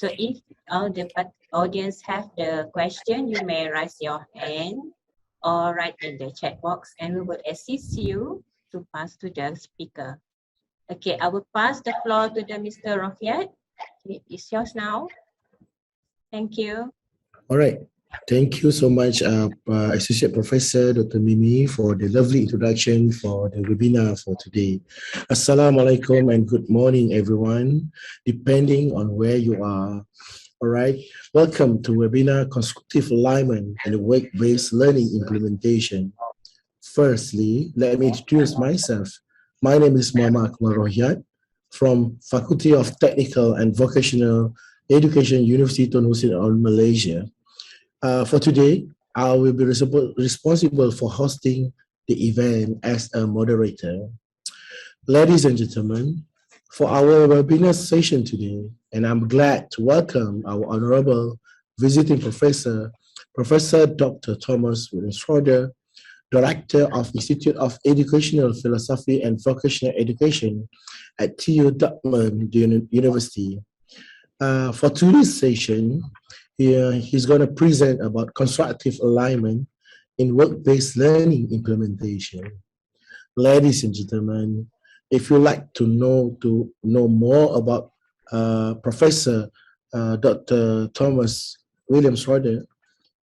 So if all the audience have the question, you may raise your hand or write in the chat box, and we will assist you to pass to the speaker. Okay, I will pass the floor to the Mr. Rafiat. It's yours now. Thank you. All right. Thank you so much, Associate Professor Dr. Mimi, for the lovely introduction for the webinar for today. Assalamu alaikum and good morning, everyone, depending on where you are. All right. Welcome to webinar Constructive Alignment and Work-Based Learning Implementation. Firstly, let me introduce myself. My name is Muhammad Akmal Rohyat from Faculty of Technical and Vocational Education, University Tun Hussein Al Malaysia. For today, I will be responsible for hosting the event as a moderator. Ladies and gentlemen, for our webinar session today, and I'm glad to welcome our Honorable Visiting Professor, Professor Dr. Thomas William Schroeder, Director of Institute of Educational Philosophy and Vocational Education at TU Dortmund University. For today's session, he's going to present about constructive alignment in work-based learning implementation. Ladies and gentlemen, if you'd like to know more about Professor Dr. Thomas William Schroeder,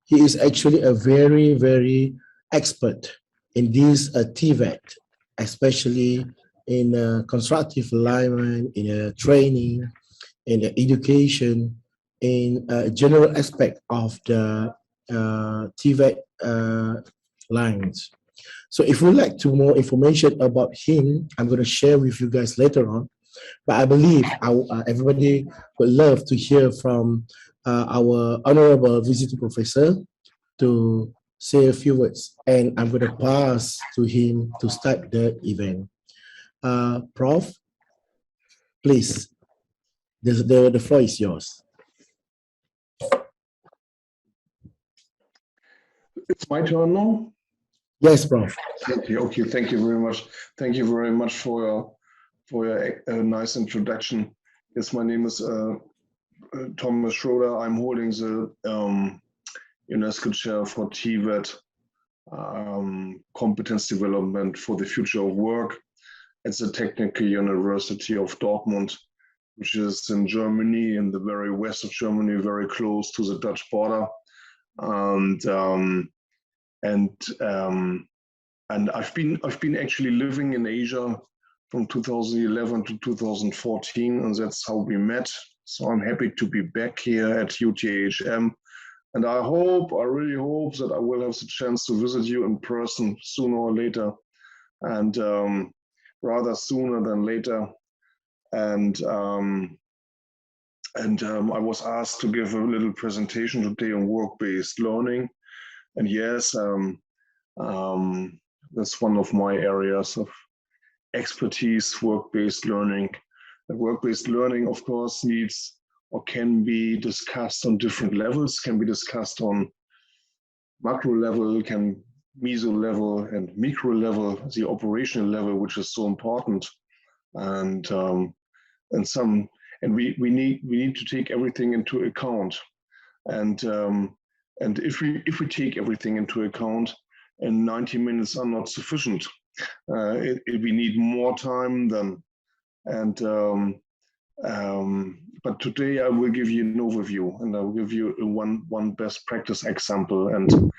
he is actually a very, very expert in this TVET, especially in constructive alignment, in training, in education, in a general aspect of the TVET lines. So if you'd like to more information about him, I'm going to share with you guys later on. But I believe everybody would love to hear from our Honorable Visiting Professor to say a few words. And I'm going to pass to him to start the event. Prof, please, the floor is yours. It's my turn now? Yes, Prof. Okay, thank you very much. Thank you very much for your nice introduction. Yes, my name is Thomas Schroeder. I'm holding the UNESCO Chair for TVET, Competence Development for the Future of Work at the Technical University of Dortmund, which is in Germany, in the very west of Germany, very close to the Dutch border. And I've been actually living in Asia from 2011 to 2014, and that's how we met. So I'm happy to be back here at UTHM, and I really hope that I will have the chance to visit you in person sooner or later, and rather sooner than later. And I was asked to give a little presentation today on work-based learning. And yes, that's one of my areas of expertise, work-based learning. And work-based learning, of course, needs or can be discussed on different levels, can be discussed on macro level, meso level and micro level, the operational level, which is so important. And we need to take everything into account. And if we take everything into account, and 90 minutes are not sufficient, we need more time then. But today I will give you an overview, and I will give you one best practice example, and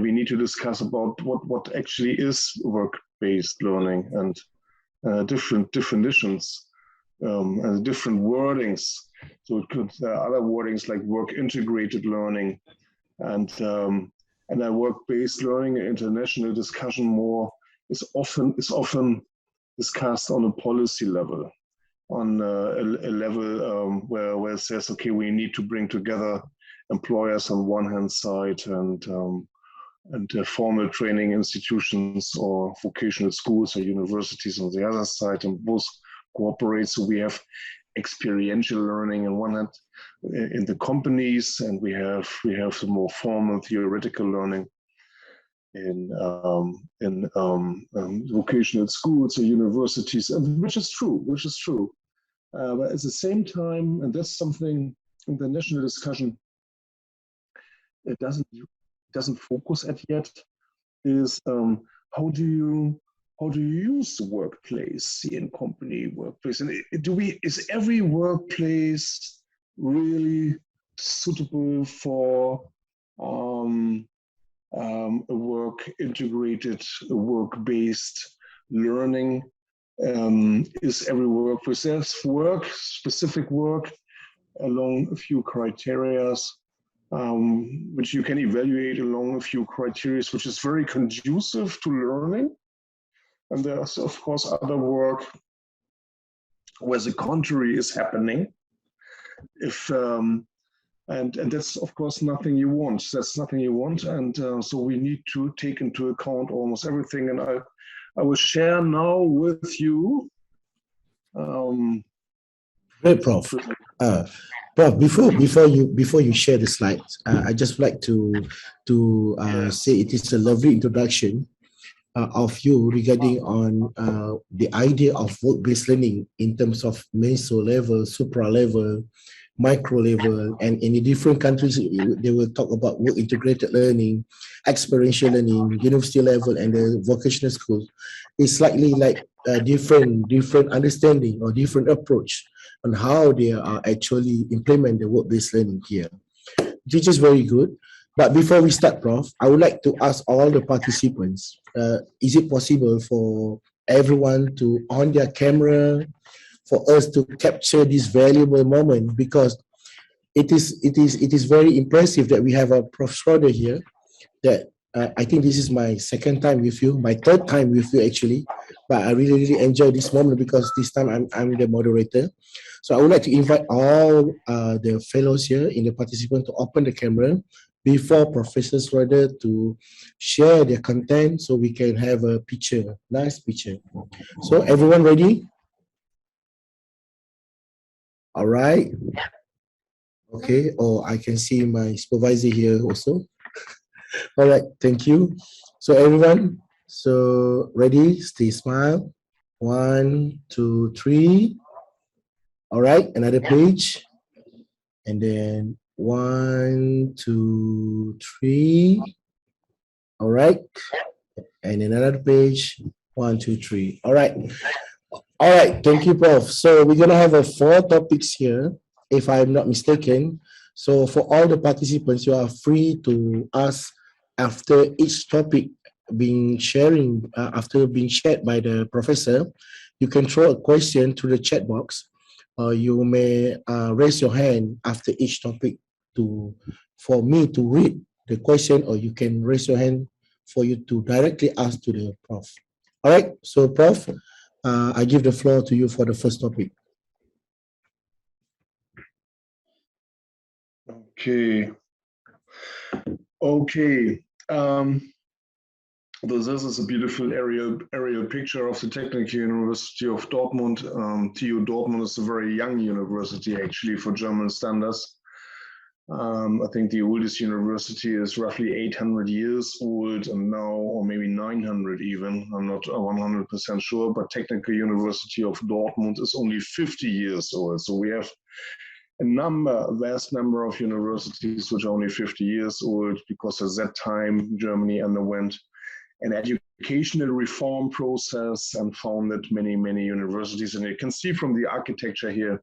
we need to discuss about what actually is work-based learning and different definitions and different wordings. So there are other wordings like work-integrated learning and work-based learning. International discussion more is often discussed on a policy level, on a level where it says, okay, we need to bring together employers on one hand side and formal training institutions or vocational schools or universities on the other side, and both cooperate. So we have experiential learning on one hand in the companies, and we have some more formal theoretical learning in vocational schools or universities, which is true. But at the same time, and that's something the national discussion it doesn't focus at yet is how do you use the workplace in company workplace, and is every workplace really suitable for a integrated work-based learning? Is every workplace there's specific work along a few criteria, which you can evaluate along a few criteria, which is very conducive to learning. And there's, of course, other work where the contrary is happening. And that's, of course, nothing you want. That's nothing you want. And so we need to take into account almost everything. And I will share now with you. Great, Prof. Prof, before you share the slides, I just like to say it is a lovely introduction of you regarding on the idea of work-based learning in terms of meso level, supra level, micro level, and in the different countries they will talk about work integrated learning, experiential learning, university level, and the vocational school. It's slightly like a different understanding or different approach on how they are actually implement the work-based learning here, which is very good. But before we start, Prof, I would like to ask all the participants, is it possible for everyone to on their camera for us to capture this valuable moment? Because it is very impressive that we have a Prof. Schroeder here that I think this is my second time with you, my third time with you actually, but I really enjoy this moment because this time I'm the moderator. So I would like to invite all the fellows here in the participant to open the camera before Professor Schroeder to share their content so we can have a picture, nice picture. So everyone ready? All right. Okay, I can see my supervisor here also. All right, thank you. So everyone, so ready, stay smile. 1, 2, 3. All right, another page. And then 1, 2, 3. All right. And another page. 1, 2, 3. All right. All right, thank you, Prof. So we're gonna have 4 topics here, if I'm not mistaken. So for all the participants, you are free to ask after each topic after being shared by the professor. You can throw a question to the chat box, or you may raise your hand after each topic for me to read the question, or you can raise your hand for you to directly ask to the Prof. All right, so Prof, I give the floor to you for the first topic. Okay. This is a beautiful aerial picture of the Technical University of Dortmund. TU Dortmund is a very young university, actually, for German standards. I think the oldest university is roughly 800 years old, and now, or maybe 900 even. I'm not 100% sure, but Technical University of Dortmund is only 50 years old. So we have a vast number of universities which are only 50 years old, because at that time Germany underwent an educational reform process and founded many universities. And you can see from the architecture here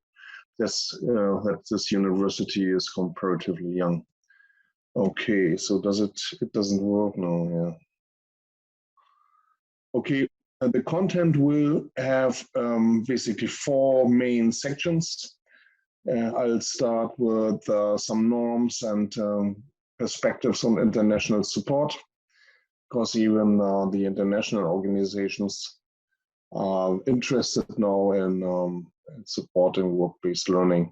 that this university is comparatively young. Okay, so it doesn't work now, yeah. Okay, the content will have basically 4 main sections. I'll start with some norms and perspectives on international support, because even the international organizations are interested now in supporting work-based learning.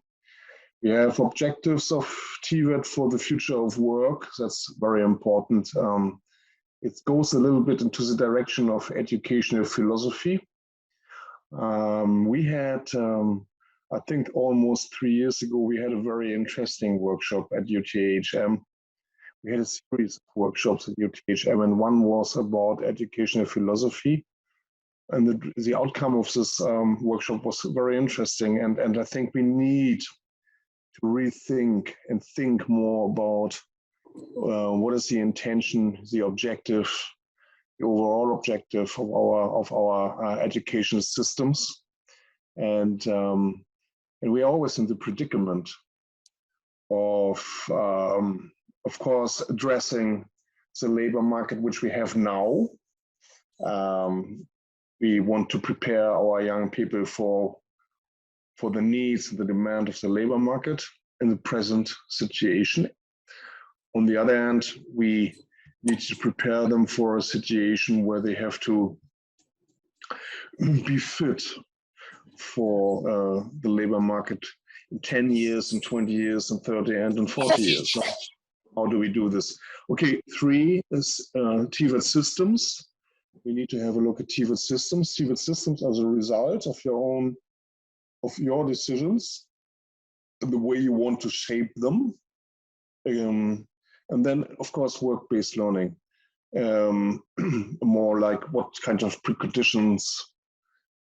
We have objectives of TVET for the future of work. That's very important. It goes a little bit into the direction of educational philosophy. We had, I think almost 3 years ago, we had a very interesting workshop at UTHM. We had a series of workshops at UTHM, and one was about educational philosophy. And the outcome of this workshop was very interesting. And I think we need rethink and think more about what is the intention, the objective, the overall objective of our education systems, and we're always in the predicament of course, addressing the labor market which we have now. We want to prepare our young people for the needs and the demand of the labor market in the present situation. On the other hand, we need to prepare them for a situation where they have to be fit for the labor market in 10 years, and 20 years, and 30, and in 40 years. So how do we do this? Okay, 3 is TVET systems. We need to have a look at TVET systems. TVET systems are the result of your decisions and the way you want to shape them. And then, of course, work-based learning. More like what kind of preconditions,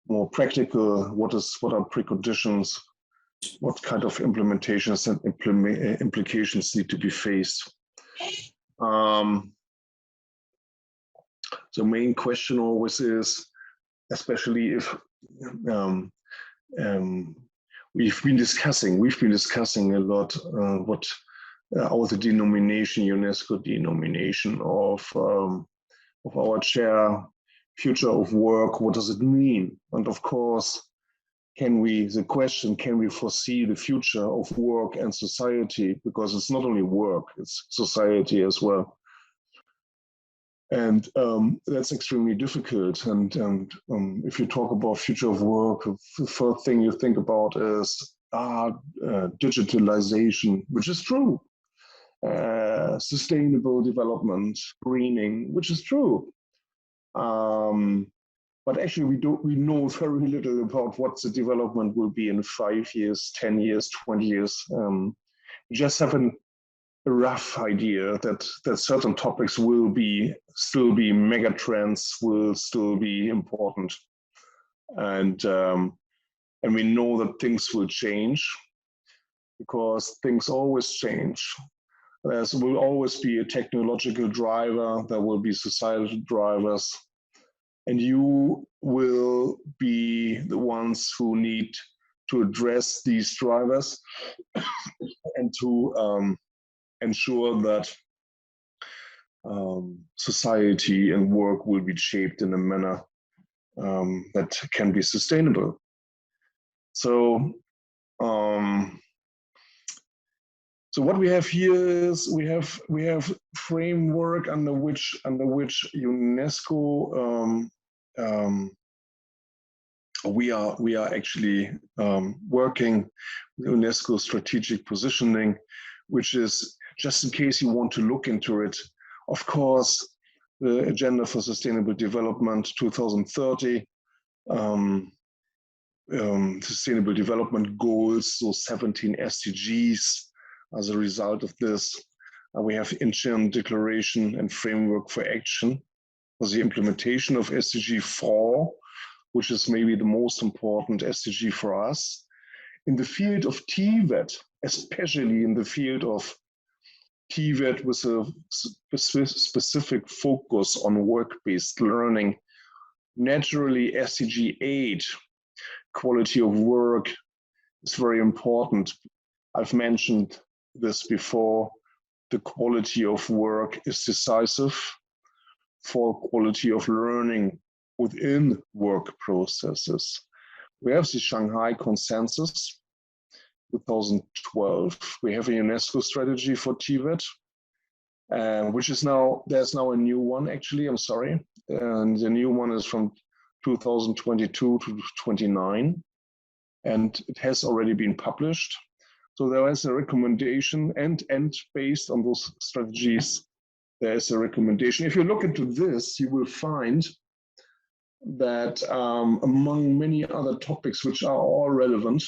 more practical, what are preconditions, what kind of implementations and implications need to be faced. The main question always is, especially if we've been discussing a lot what the denomination, UNESCO denomination of our chair, future of work, what does it mean? And of course, can we foresee the future of work and society? Because it's not only work, it's society as well. And that's extremely difficult. And if you talk about future of work, the first thing you think about is digitalization, which is true. Sustainable development, greening, which is true. But actually, we know very little about what the development will be in 5 years, 10 years, 20 years. We just have a rough idea that certain topics will still be mega trends, will still be important, and we know that things will change because things always change. There will always be a technological driver. There will be societal drivers. And you will be the ones who need to address these drivers and to ensure that society and work will be shaped in a manner that can be sustainable. So, so what we have here is we have framework under which UNESCO we are actually working with UNESCO strategic positioning, which is, just in case you want to look into it, of course, the Agenda for Sustainable Development 2030, Sustainable Development Goals, so 17 SDGs. As a result of this, we have interim declaration and framework for action for the implementation of SDG 4, which is maybe the most important SDG for us. In the field of TVET, especially in the field of TVET with a specific focus on work-based learning, naturally SDG 8, quality of work, is very important. I've mentioned this before. The quality of work is decisive for quality of learning within work processes. We have the Shanghai Consensus 2012. We have a UNESCO strategy for TVET, which is now, there's now a new one actually, I'm sorry. And the new one is from 2022 to 29, and it has already been published. So there is a recommendation, and based on those strategies, there is a recommendation. If you look into this, you will find that among many other topics which are all relevant,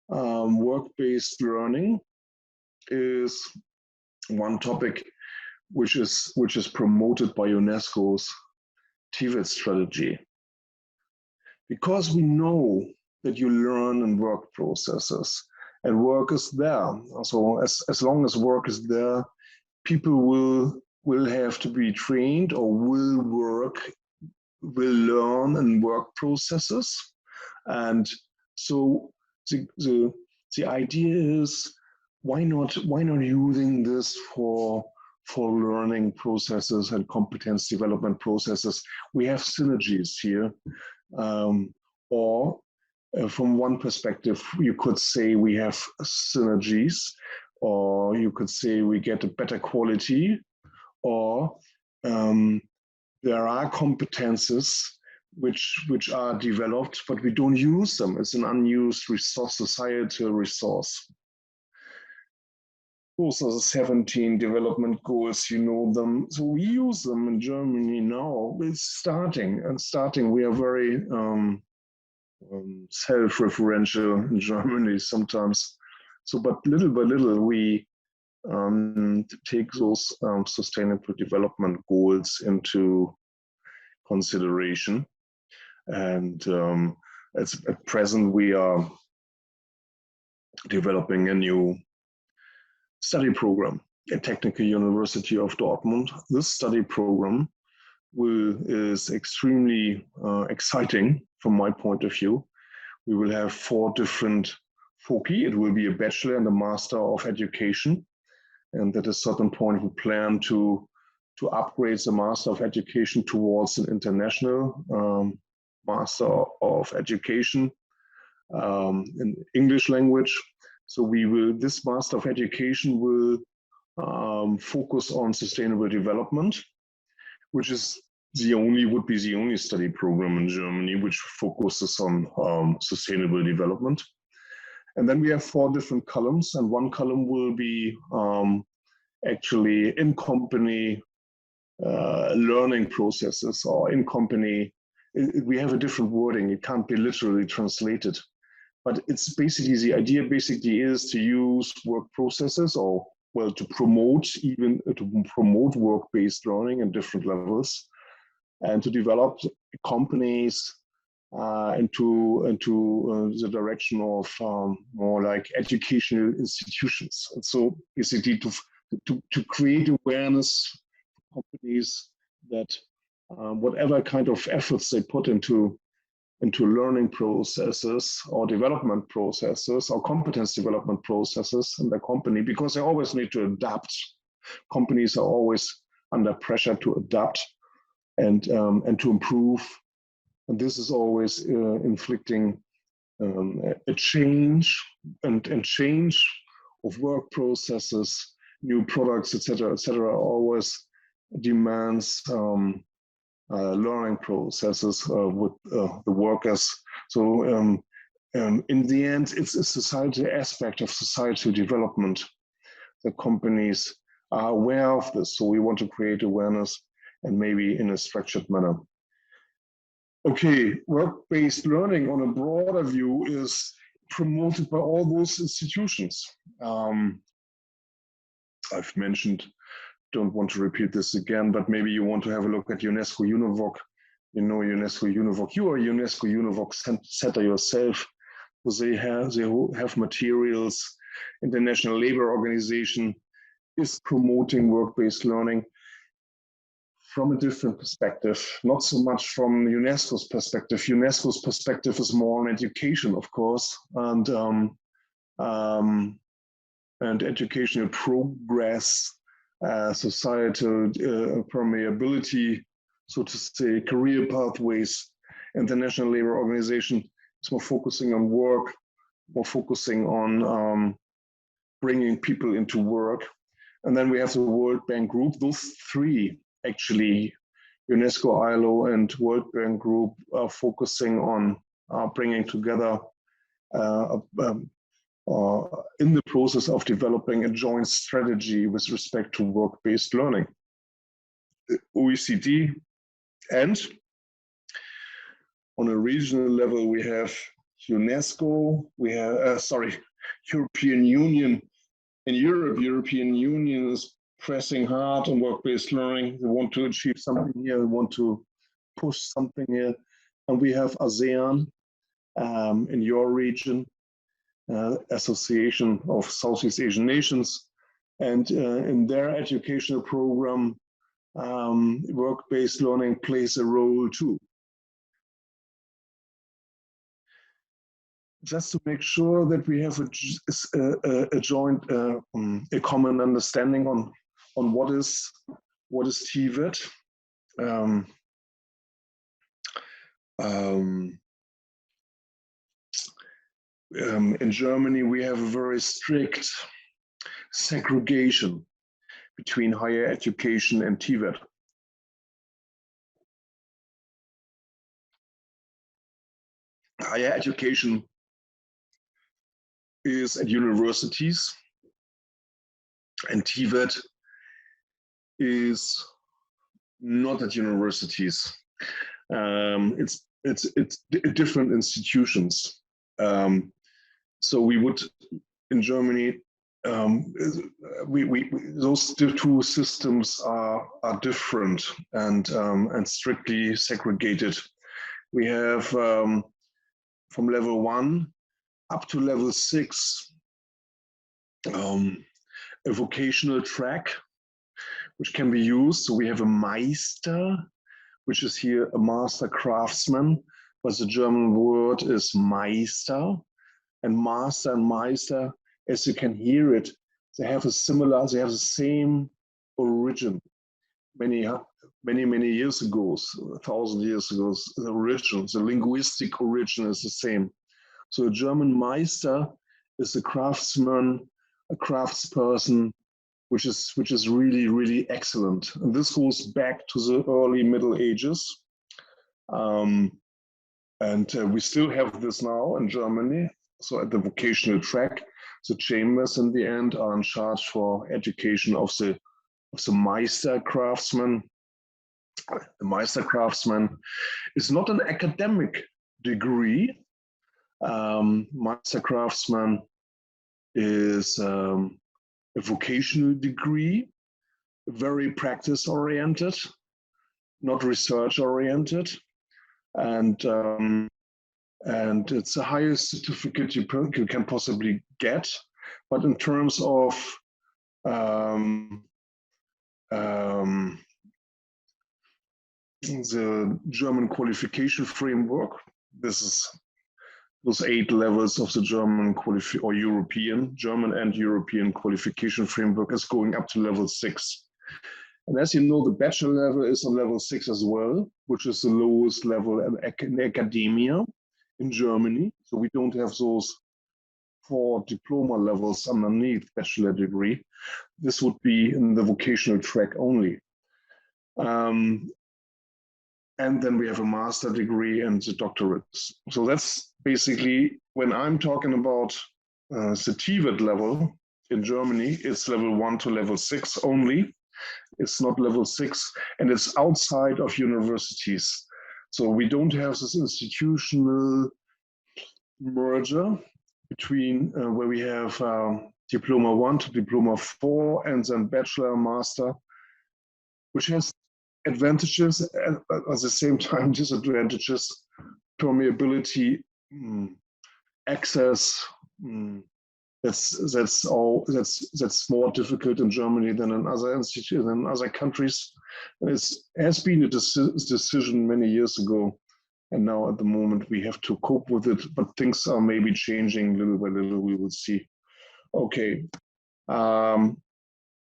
work-based learning is one topic which is promoted by UNESCO's TVET strategy. Because we know that you learn in work processes, and work is there. So as long as work is there, people will have to be trained or will learn and work processes. And so the idea is, why not using this for learning processes and competence development processes? We have synergies here. Or from one perspective, you could say we have synergies, or you could say we get a better quality, or there are competences which are developed, but we don't use them. It's an unused resource, societal resource. Those are the 17 development goals, you know them. So we use them in Germany now. It's starting. We are very self-referential in Germany sometimes. So, but little by little, we take those sustainable development goals into consideration. And at present, we are developing a new study program at Technical University of Dortmund. This study program is extremely exciting from my point of view. We will have 4 different foci. It will be a bachelor and a master of education. And at a certain point, we plan to upgrade the master of education towards an international master of education in English language. So this master of education will focus on sustainable development, which would be the only study program in Germany which focuses on sustainable development. And then we have 4 different columns, and one column will be actually in-company learning processes, or in-company. We have a different wording. It can't be literally translated. But it's basically, the idea basically is to use work processes, or well, to promote work-based learning at different levels, and to develop companies into the direction of more like educational institutions. And so basically to create awareness for companies that whatever kind of efforts they put into learning processes or development processes or competence development processes in the company, because they always need to adapt. Companies are always under pressure to adapt and to improve. And this is always inflicting a change and change of work processes, new products, etc., always demands learning processes with the workers. So in the end, it's a societal aspect of societal development. The companies are aware of this, so we want to create awareness, and maybe in a structured manner. Okay, work-based learning on a broader view is promoted by all those institutions. I've mentioned, don't want to repeat this again, but maybe you want to have a look at UNESCO Univoc. You know UNESCO Univoc. You are a UNESCO Univoc center yourself. So they have materials. International Labour Organization is promoting work-based learning from a different perspective, not so much from UNESCO's perspective. UNESCO's perspective is more on education, of course, and educational progress, societal permeability, so to say, career pathways. International Labour Organization is more focusing on work, more focusing on bringing people into work. And then we have the World Bank Group. Those 3, actually, UNESCO, ILO, and World Bank Group are focusing on bringing together in the process of developing a joint strategy with respect to work-based learning. OECD, and on a regional level, we have UNESCO, we have, European Union. In Europe, European Union is pressing hard on work-based learning. They want to achieve something here, they want to push something here. And we have ASEAN in your region. Association of Southeast Asian Nations. And in their educational program, work-based learning plays a role too. Just to make sure that we have a joint, a common understanding on what is TVET. In Germany, we have a very strict segregation between higher education and TVET. Higher education is at universities, and TVET is not at universities. It's different institutions. So we would, in Germany, those two systems are different and strictly segregated. We have from level 1 up to level 6 a vocational track which can be used. So we have a Meister, which is here a master craftsman, but the German word is Meister. And master and Meister, as you can hear it, they have the same origin. Many years ago, 1,000 years ago, the linguistic origin is the same. So a German Meister is a craftsman, a craftsperson, which is really, really excellent. And this goes back to the early Middle Ages. And we still have this now in Germany. So at the vocational track, the chambers in the end are in charge for education of the Meister craftsman. The Meister craftsman is not an academic degree. Meister craftsman is a vocational degree, very practice oriented, not research oriented, and it's the highest certificate you can possibly get. But in terms of the German qualification framework, this is those 8 levels of the German German and European qualification framework is going up to level 6. And as you know, the bachelor level is on level 6 as well, which is the lowest level in academia in Germany. So we don't have those 4 diploma levels underneath bachelor degree. This would be in the vocational track only. And then we have a master degree and the doctorates. So that's basically, when I'm talking about the TVET level in Germany, it's level 1 to level 6 only. It's not level 6, and it's outside of universities. So we don't have this institutional merger between where we have diploma 1 to diploma 4 and then bachelor, master, which has advantages and at the same time disadvantages: permeability, access. That's more difficult in Germany than in other institutions, in other countries. It has been a decision many years ago, and now at the moment we have to cope with it. But things are maybe changing little by little. We will see. Okay,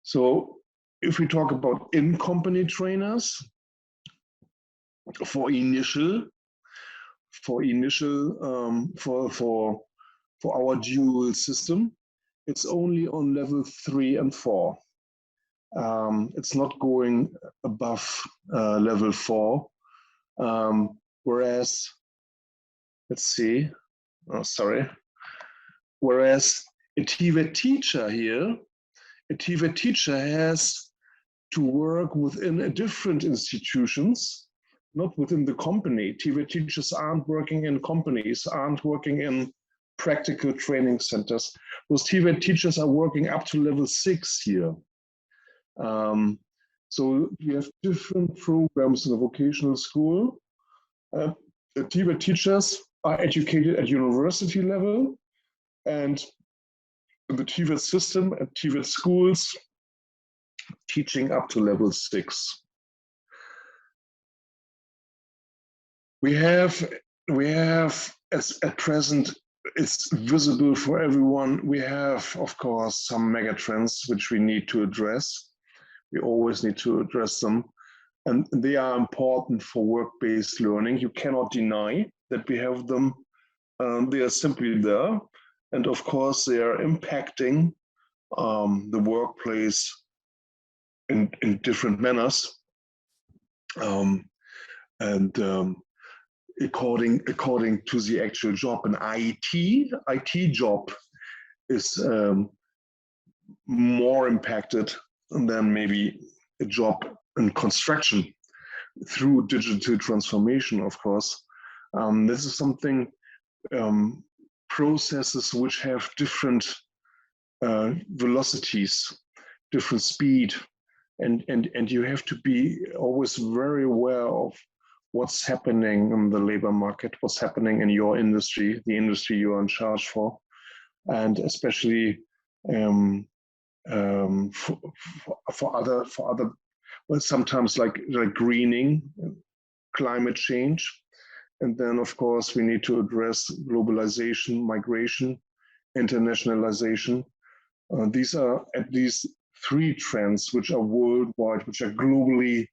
so if we talk about in-company trainers for our dual system, it's only on level 3 and 4. It's not going above level 4. Whereas, let's see, whereas a TVET teacher here, a TVET teacher has to work within a different institutions, not within the company. TVET teachers aren't working in companies, aren't working in practical training centers. Those TVET teachers are working up to level 6 here. So we have different programs in the vocational school. The TVET teachers are educated at university level, And the TVET system at TVET schools, teaching up to level 6. We have at present, it's visible for everyone. We have, of course, some megatrends which we need to address. We always need to address them. And they are important for work-based learning. You cannot deny that we have them. They are simply there. And of course, they are impacting the workplace in different manners. According to the actual job, an IT job is more impacted than maybe a job in construction through digital transformation, of course. This is something, processes which have different velocities, different speed, and you have to be always very aware of what's happening in the labor market, what's happening in your industry, the industry you are in charge for, and especially for other, well, sometimes like greening, climate change, and then of course we need to address globalization, migration, internationalization. These are at least 3 trends which are worldwide, which are globally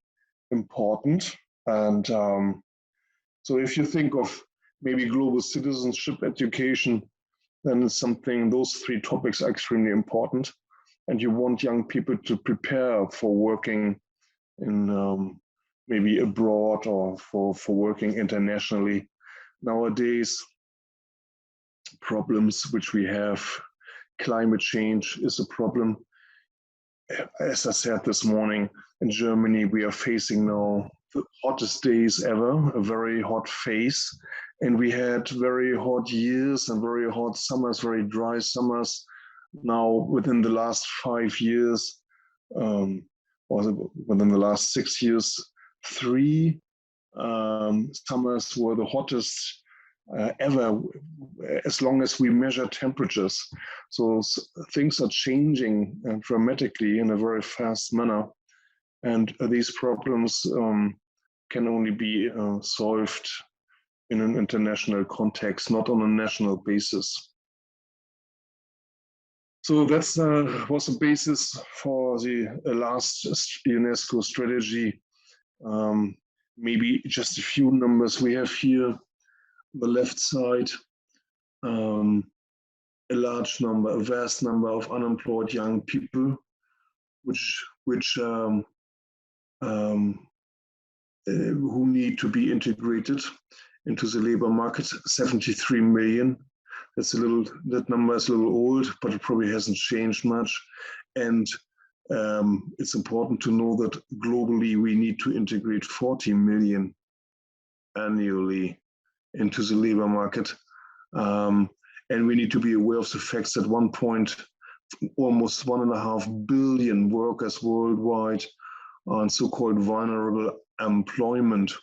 important. And so if you think of maybe global citizenship education, then it's something, those 3 topics are extremely important. And you want young people to prepare for working in maybe abroad or for working internationally. Nowadays, problems which we have, climate change is a problem. As I said this morning, in Germany, we are facing now the hottest days ever, a very hot phase. And we had very hot years and very hot summers, very dry summers. Now, within the last 5 years, or within the last 6 years, 3 summers were the hottest ever, as long as we measure temperatures. So things are changing dramatically in a very fast manner. And these problems can only be solved in an international context, not on a national basis. So that's was the basis for the last UNESCO strategy. Maybe just a few numbers we have here. On the left side, a large number, a vast number of unemployed young people, who need to be integrated into the labor market. 73 million. That number is a little old, but it probably hasn't changed much. And it's important to know that globally we need to integrate 40 million annually into the labor market. And we need to be aware of the fact that almost 1.5 billion workers worldwide are in so-called vulnerable employment.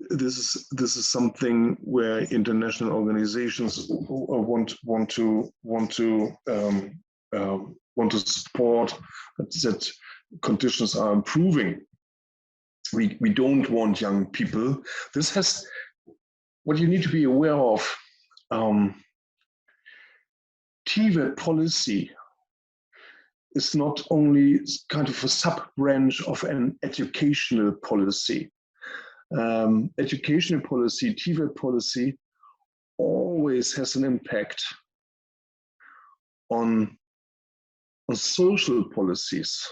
This is something where international organizations want to support that conditions are improving. We don't want young people. This has what you need to be aware of. TVET policy is not only kind of a sub-branch of an educational policy. Educational policy, TVET policy, always has an impact on social policies.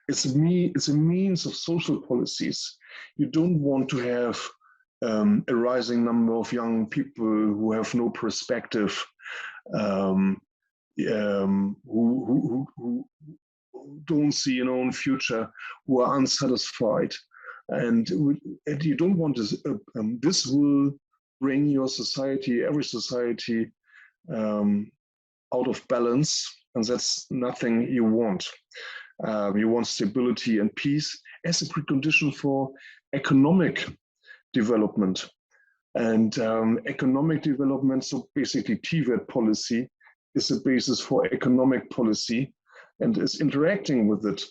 It's a means of social policies. You don't want to have a rising number of young people who have no perspective, who don't see an own future, who are unsatisfied. And you don't want this. This will bring your society, every society, out of balance, and that's nothing you want. You want stability and peace as a precondition for economic development. And economic development, so basically TVET policy, is the basis for economic policy and is interacting with it.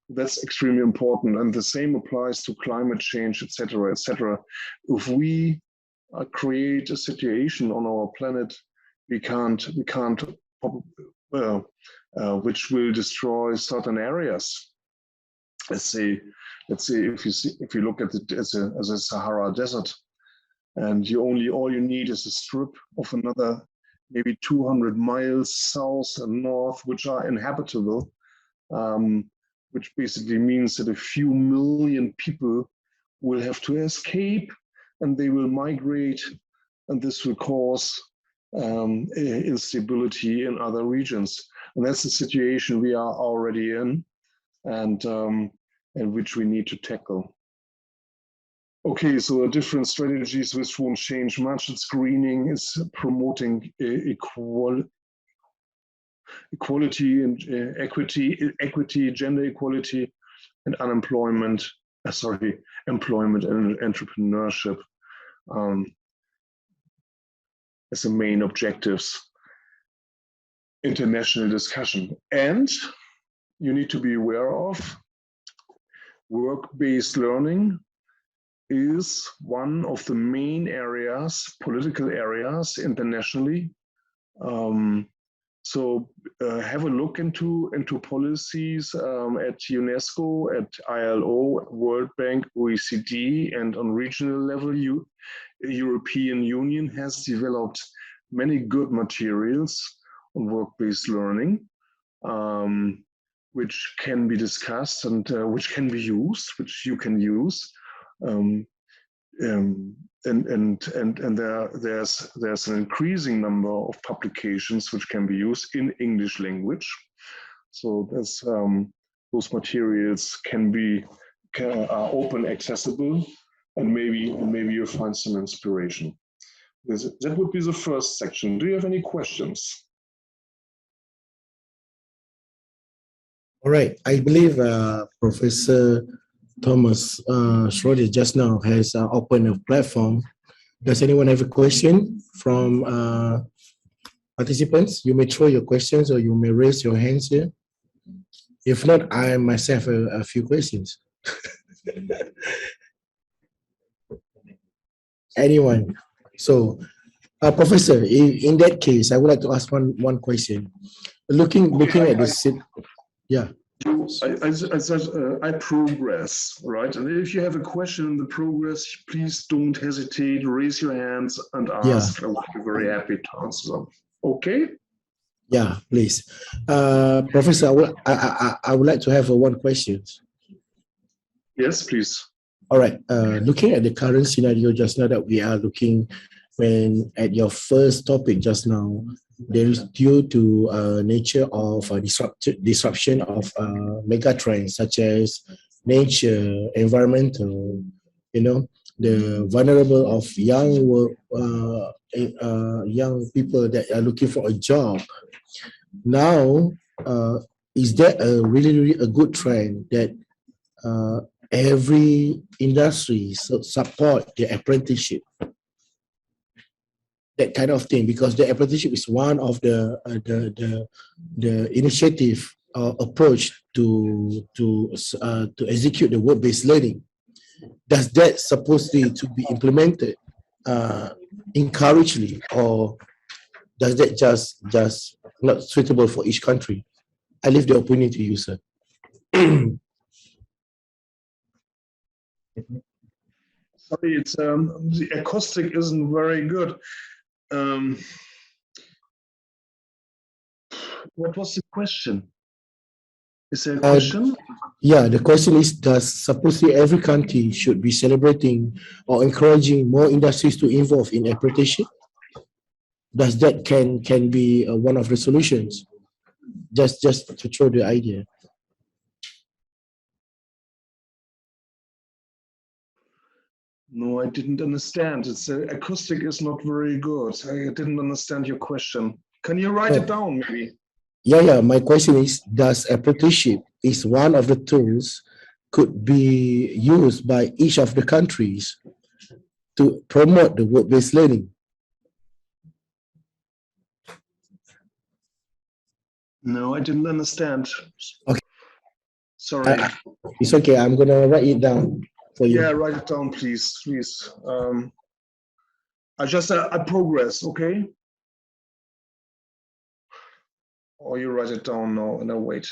That's extremely important. And the same applies to climate change, etc., etc. If we create a situation on our planet, we can't which will destroy certain areas. Let's say if you look at it as a Sahara Desert, and all you need is a strip of another maybe 200 miles south and north, which are inhabitable, which basically means that a few million people will have to escape and they will migrate, and this will cause instability in other regions. And that's the situation we are already in, and which we need to tackle. Okay, so there are different strategies which won't change much. It's greening, it's promoting equality and equity, gender equality, and employment and entrepreneurship as the main objectives. International discussion. And you need to be aware of work-based learning is one of the main areas, political areas internationally. So have a look into policies at UNESCO, at ILO, World Bank, OECD, and on regional level, the European Union has developed many good materials on work-based learning, which can be discussed and which can be used, which you can use. And there's an increasing number of publications which can be used in English language. So that's those materials are open, accessible, and maybe you'll find some inspiration. That would be the first section. Do you have any questions? All right, I believe Professor Thomas Schroeder just now has opened a platform. Does anyone have a question from participants? You may throw your questions or you may raise your hands here. If not, I myself have a few questions. Anyone? So, Professor, in that case, I would like to ask one question. Looking at this, yeah. I progress, right? And if you have a question in the progress, please don't hesitate, raise your hands and ask. Yeah. I'll be very happy to answer them. Okay? Yeah, please. Professor, I would like to have one question. Yes, please. All right. Looking at the current scenario just now that we are looking at your first topic just now, there is due to nature of disruption of mega trends such as nature, environmental, the vulnerable of young people that are looking for a job. Now, is that a really a good trend that every industry support the apprenticeship? That kind of thing, because the apprenticeship is one of the initiative approach to execute the work-based learning. Does that supposedly to be implemented encouragedly, or does that just not suitable for each country? I leave the opinion to you, sir. Sorry, it's the acoustic isn't very good. What was the question? Is there a question? Yeah, the question is, does supposedly every country should be celebrating or encouraging more industries to involve in apprenticeship? Does that can be one of the solutions? Just to throw the idea. No, I didn't understand. It's acoustic is not very good. I didn't understand your question. Can you write it down, maybe? Yeah. My question is, does apprenticeship is one of the tools could be used by each of the countries to promote the work-based learning? No, I didn't understand. Okay. Sorry. It's okay. I'm gonna write it down for you. Yeah, write it down, please, please. I progress, okay? Or you write it down now. No, wait.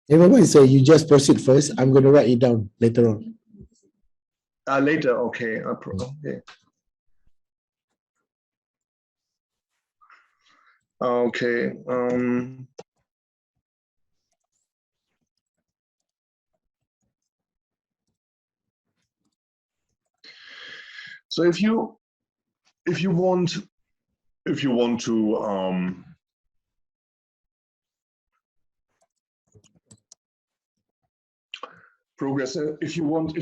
Never mind, so you just proceed first. I'm gonna write it down later on. Later, okay. Okay. Okay. So if you want to progress, if you want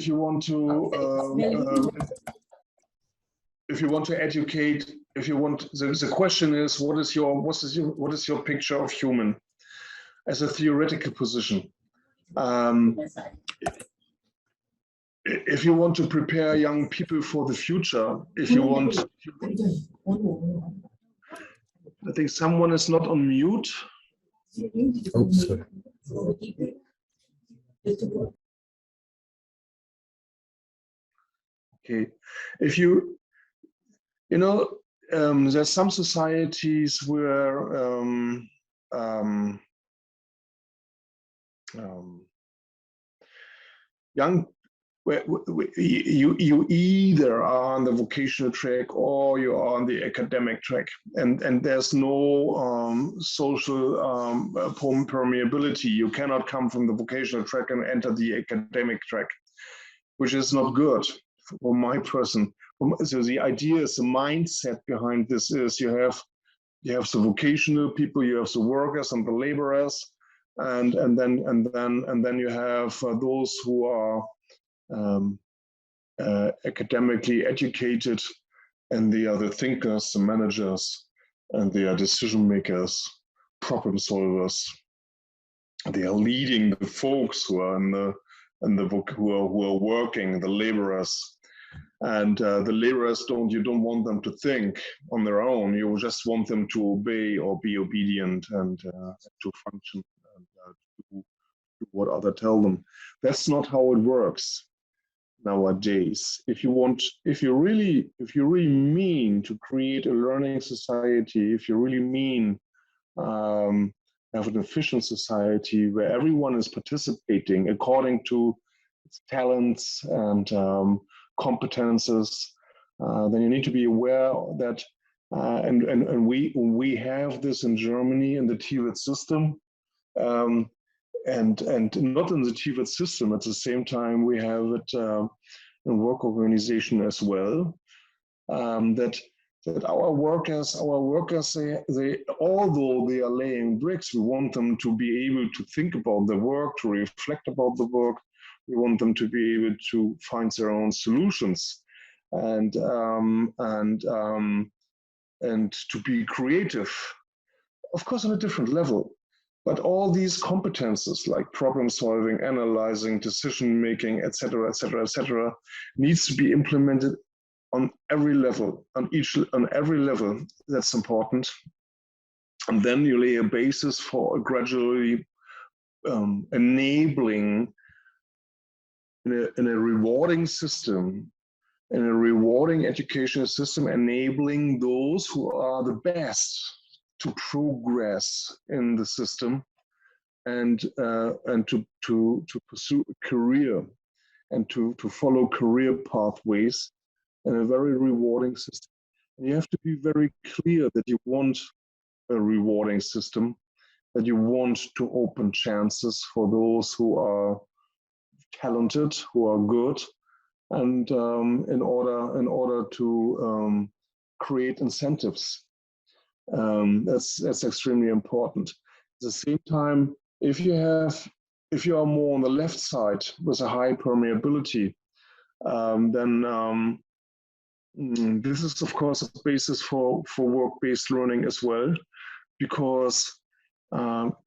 to educate, the question is, what is your picture of human as a theoretical position? If you want to prepare young people for the future, I think someone is not on mute. Oh, sorry. Okay, if there's some societies where you either are on the vocational track or you are on the academic track, and there's no social permeability. You cannot come from the vocational track and enter the academic track, which is not good for my person. So the idea is, the mindset behind this is, you have the vocational people, you have the workers and the laborers, and then you have those who are academically educated, and they are the thinkers, the managers, and they are decision makers, problem solvers. They are leading the folks who are who are working, the laborers. And the laborers you don't want them to think on their own. You just want them to obey or be obedient and to function and do what others tell them. That's not how it works nowadays. If you really mean to create a learning society, if you really mean have an efficient society where everyone is participating according to its talents and competences, then you need to be aware that, and we have this in Germany in the TVET system, and not in the TVET system. At the same time, we have it in work organization as well. That our workers, they although they are laying bricks, we want them to be able to think about the work, to reflect about the work. We want them to be able to find their own solutions, and to be creative, of course, on a different level. But all these competences like problem solving, analyzing, decision making, etc., needs to be implemented on every level, on every level. That's important. And then you lay a basis for a gradually enabling in a rewarding system, in a rewarding educational system, enabling those who are the best to progress in the system and to pursue a career and to follow career pathways in a very rewarding system. And you have to be very clear that you want a rewarding system, that you want to open chances for those who are talented, who are good, and in order to create incentives. That's extremely important. At the same time, if you are more on the left side with a high permeability, then this is of course a basis for work-based learning as well, because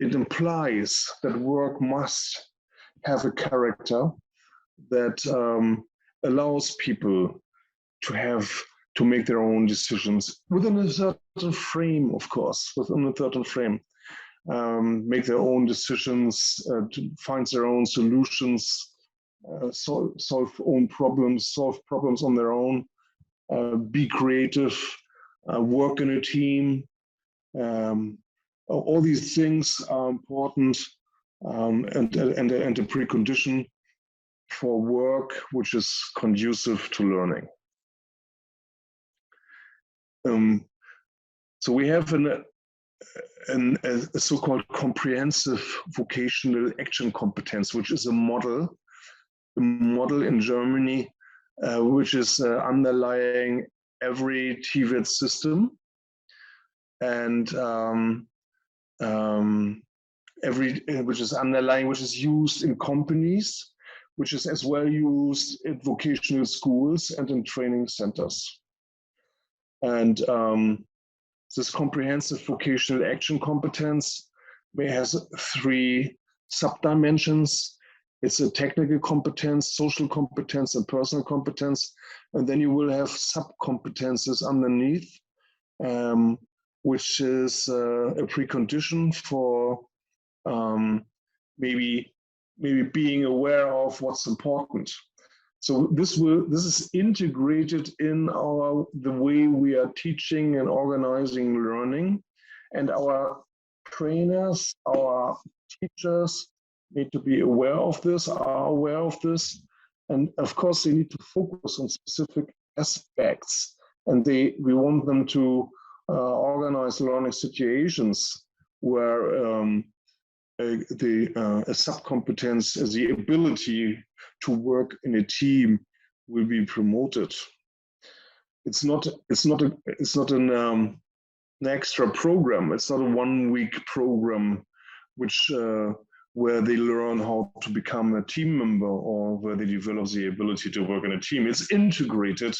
it implies that work must have a character that allows people to make their own decisions within a certain frame, of course, within a certain frame. Make their own decisions, to find their own solutions, solve problems on their own, be creative, work in a team. All these things are important and a precondition for work which is conducive to learning. So we have a so-called comprehensive vocational action competence, which is a model in Germany, which is underlying every TVET system, and which is used in companies, which is as well used in vocational schools and in training centers. And this comprehensive vocational action competence has 3 sub-dimensions. It's a technical competence, social competence, and personal competence. And then you will have sub-competences underneath, which is a precondition for maybe being aware of what's important. So this is integrated in the way we are teaching and organizing learning, and our trainers, our teachers need to be aware of this, are aware of this, and of course they need to focus on specific aspects, and we want them to organize learning situations where a sub-competence, the ability to work in a team, will be promoted. It's not an extra program. It's not a 1-week program, which where they learn how to become a team member or where they develop the ability to work in a team. It's integrated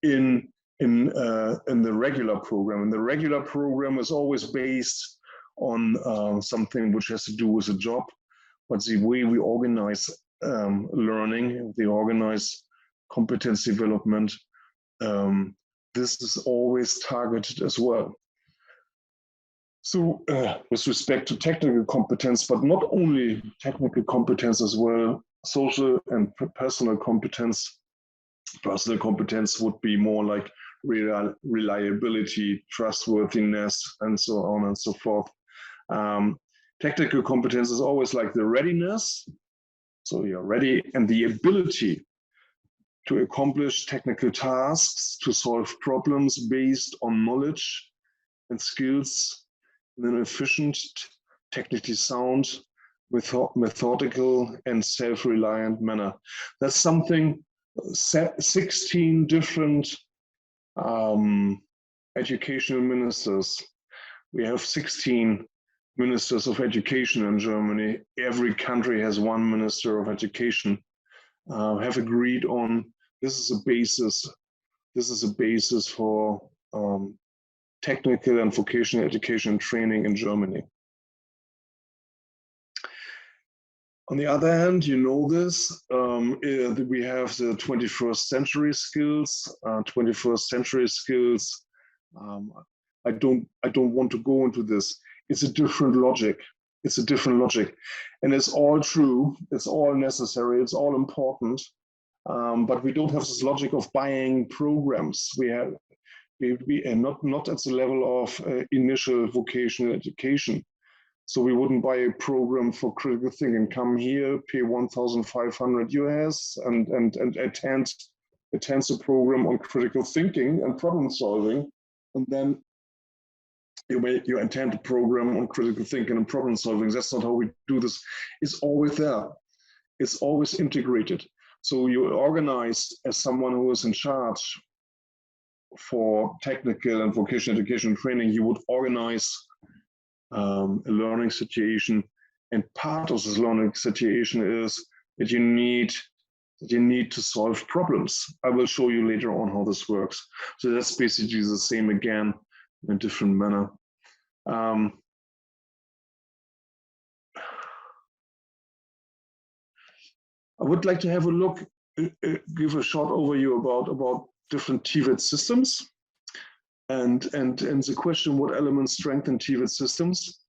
in the regular program, and the regular program is always based on something which has to do with a job, but the way we organize learning, we organize competence development, this is always targeted as well. So with respect to technical competence, but not only technical competence as well, social and personal competence. Personal competence would be more like reliability, trustworthiness, and so on and so forth. Technical competence is always like the readiness, so you're ready, and the ability to accomplish technical tasks, to solve problems based on knowledge and skills in an efficient, technically sound, methodical, and self-reliant manner. That's something 16 different educational ministers. We have 16 ministers of education in Germany. Every country has 1 minister of education. Have agreed on this is a basis. This is a basis for technical and vocational education and training in Germany. On the other hand, you know this, we have the 21st century skills. 21st century skills. I don't want to go into this. It's a different logic. It's a different logic, and it's all true. It's all necessary. It's all important. But we don't have this logic of buying programs. We are not at the level of initial vocational education. So we wouldn't buy a program for critical thinking. Come here, pay 1,500 US, and attend a program on critical thinking and problem solving, and then you attend a program on critical thinking and problem solving. That's not how we do this. It's always there. It's always integrated. So you organize as someone who is in charge for technical and vocational education training, you would organize a learning situation, and part of this learning situation is that you need to solve problems. I will show you later on how this works. So that's basically the same again in a different manner. I would like to have a look, give a short overview about different TVET systems, and the question, what elements strengthen TVET systems?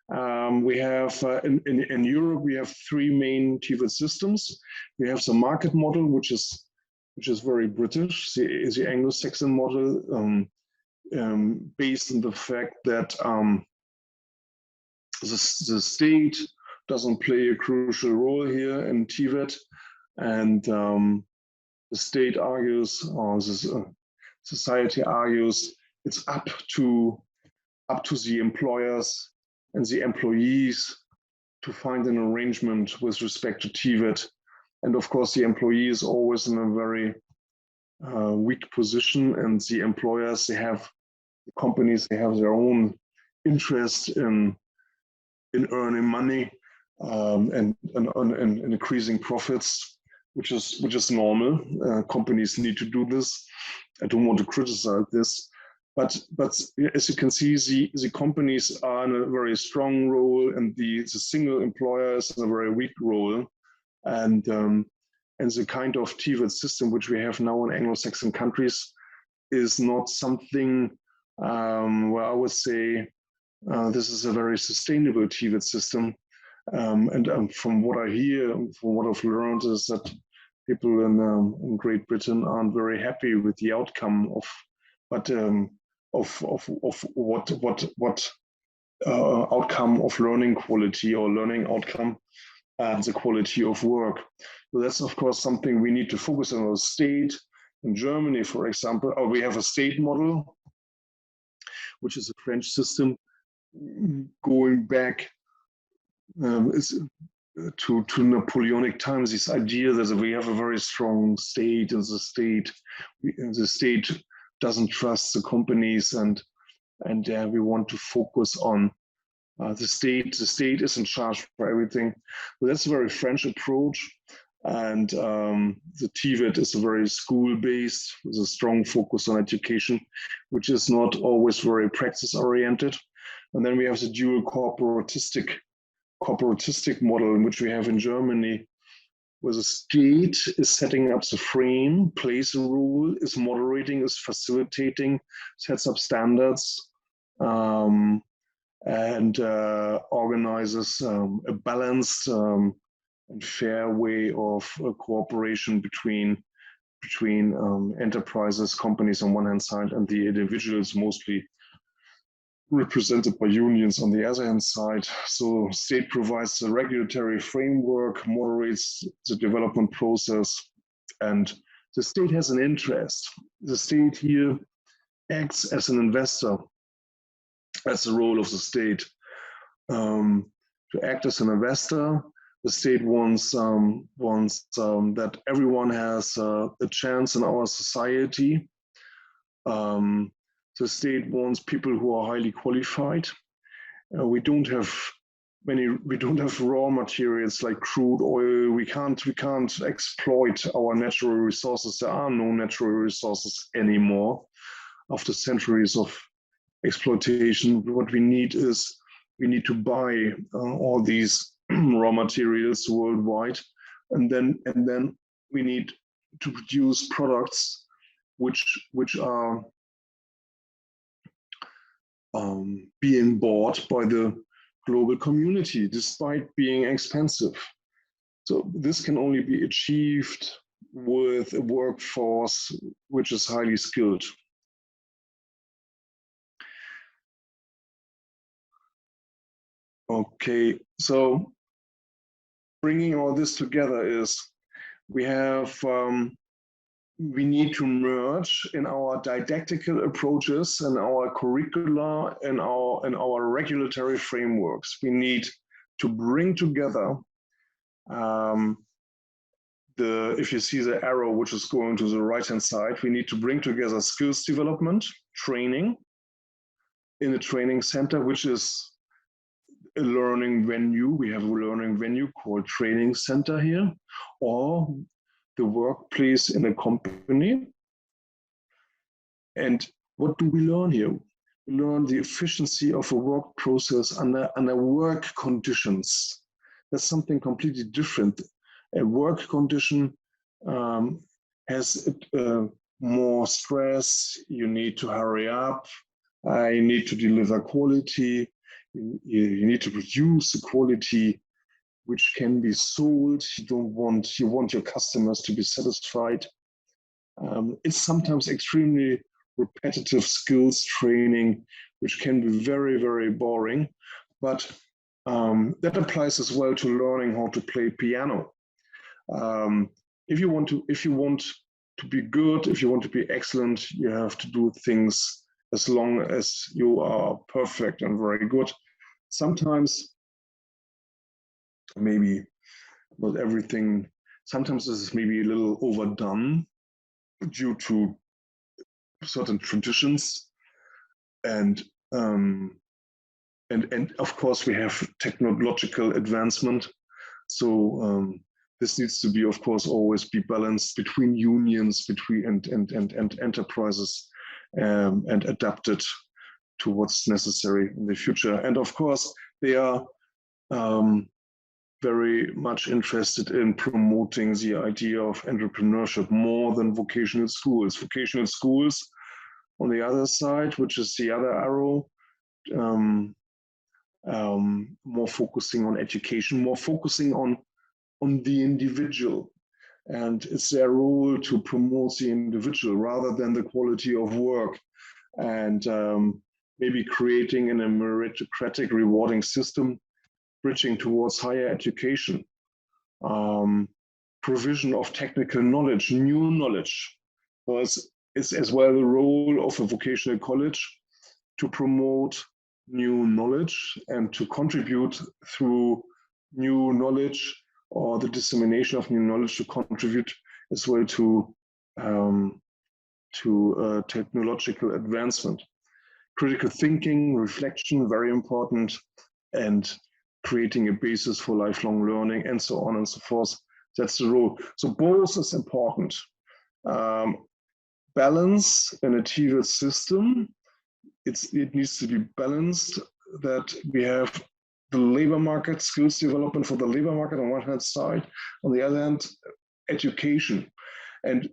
We have in Europe, we have three main TVET systems. We have the market model, which is very British, the Anglo-Saxon model, based on the fact that the state doesn't play a crucial role here in TVET, and the state argues, or the society argues, it's up to the employers and the employees to find an arrangement with respect to TVET. And of course, the employee is always in a very weak position, and the employers, the companies, they have their own interest in earning money and increasing profits, which is normal. Companies need to do this. I don't want to criticize this, but as you can see, the companies are in a very strong role, and the single employer is in a very weak role, and the kind of TVET system which we have now in Anglo-Saxon countries is not something where I would say this is a very sustainable TVET system. And from what I hear, from what I've learned, is that people in Great Britain aren't very happy with the outcome of what outcome of learning quality or learning outcome and the quality of work. So that's of course something we need to focus on. Our state in Germany, for example, we have a state model, which is a French system going back to Napoleonic times. This idea that we have a very strong state, and the state doesn't trust the companies, and we want to focus on the state. The state is in charge for everything. So that's a very French approach, and the TVET is a very school-based, with a strong focus on education, which is not always very practice-oriented. And then we have the dual corporatistic model, in which we have in Germany, where the state is setting up the frame, plays a role, is moderating, is facilitating, sets up standards, and organizes a balanced and fair way of cooperation between enterprises, companies on one hand side, and the individuals, mostly represented by unions on the other hand side. So state provides the regulatory framework, moderates the development process, and the state has an interest. The state here acts as an investor. That's the role of the state. To act as an investor, the state wants that everyone has a chance in our society. The state wants people who are highly qualified. We don't have raw materials like crude oil. We can't exploit our natural resources. There are no natural resources anymore after centuries of exploitation. What we need to buy all these raw materials worldwide, and then we need to produce products which are being bought by the global community, despite being expensive. So this can only be achieved with a workforce which is highly skilled. Okay, so bringing all this together is we need to merge in our didactical approaches and our curricula and our regulatory frameworks. We need to bring together if you see the arrow which is going to the right-hand side, we need to bring together skills development, training in a training center, which is a learning venue. We have a learning venue called training center here, or the workplace in a company. And what do we learn here? We learn the efficiency of a work process under work conditions. That's something completely different. A work condition has more stress. You need to hurry up. You need to deliver quality. You need to produce the quality which can be sold. You want your customers to be satisfied. It's sometimes extremely repetitive skills training, which can be very, very boring. But that applies as well to learning how to play piano. If you want to be good, if you want to be excellent, you have to do things as long as you are perfect and very good. Sometimes, maybe not everything, sometimes this is maybe a little overdone due to certain traditions. And of course we have technological advancement. So this needs to be, of course, always be balanced between unions, and enterprises, and adapted to what's necessary in the future. And of course, they are very much interested in promoting the idea of entrepreneurship more than vocational schools. Vocational schools, on the other side, which is the other arrow, more focusing on education, more focusing on the individual. And it's their role to promote the individual rather than the quality of work, and maybe creating a meritocratic rewarding system, bridging towards higher education, provision of technical knowledge, new knowledge. So it's as well the role of a vocational college to promote new knowledge and to contribute through new knowledge, or the dissemination of new knowledge, to contribute as well to technological advancement. Critical thinking, reflection, very important, and creating a basis for lifelong learning, and so on and so forth. That's the role. So both is important. Balance in a TVET system. It needs to be balanced, that we have the labor market, skills development for the labor market on one hand side, on the other hand, education. And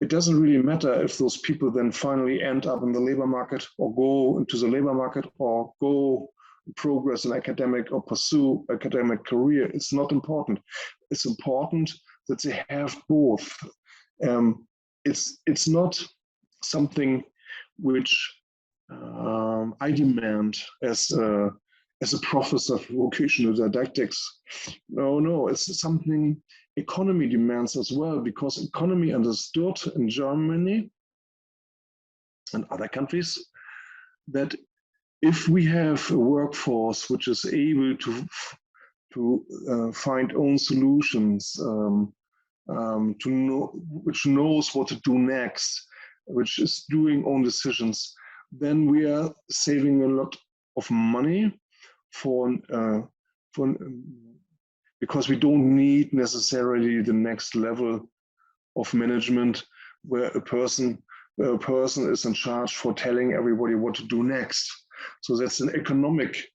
it doesn't really matter if those people then finally end up in the labor market, or go into the labor market, or go progress in academic or pursue academic career. It's not important. It's important that they have both. It's not something which I demand as a professor of vocational didactics. No, it's something economy demands as well, because economy understood in Germany and other countries that if we have a workforce which is able to find own solutions, which knows what to do next, which is doing own decisions, then we are saving a lot of money because we don't need necessarily the next level of management where a person is in charge for telling everybody what to do next. So that's an economic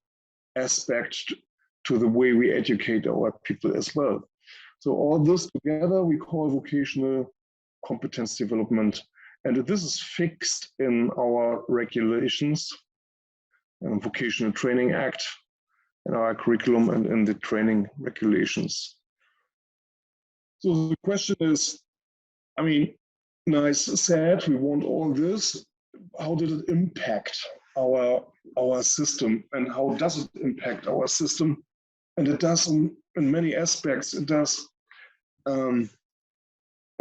aspect to the way we educate our people as well. So all this together we call vocational competence development. And this is fixed in our regulations, Vocational Training Act, in our curriculum, and in the training regulations. So the question is, I mean, nice said, we want all this. How did it impact our system, and how does it impact our system? And it does in many aspects. It does.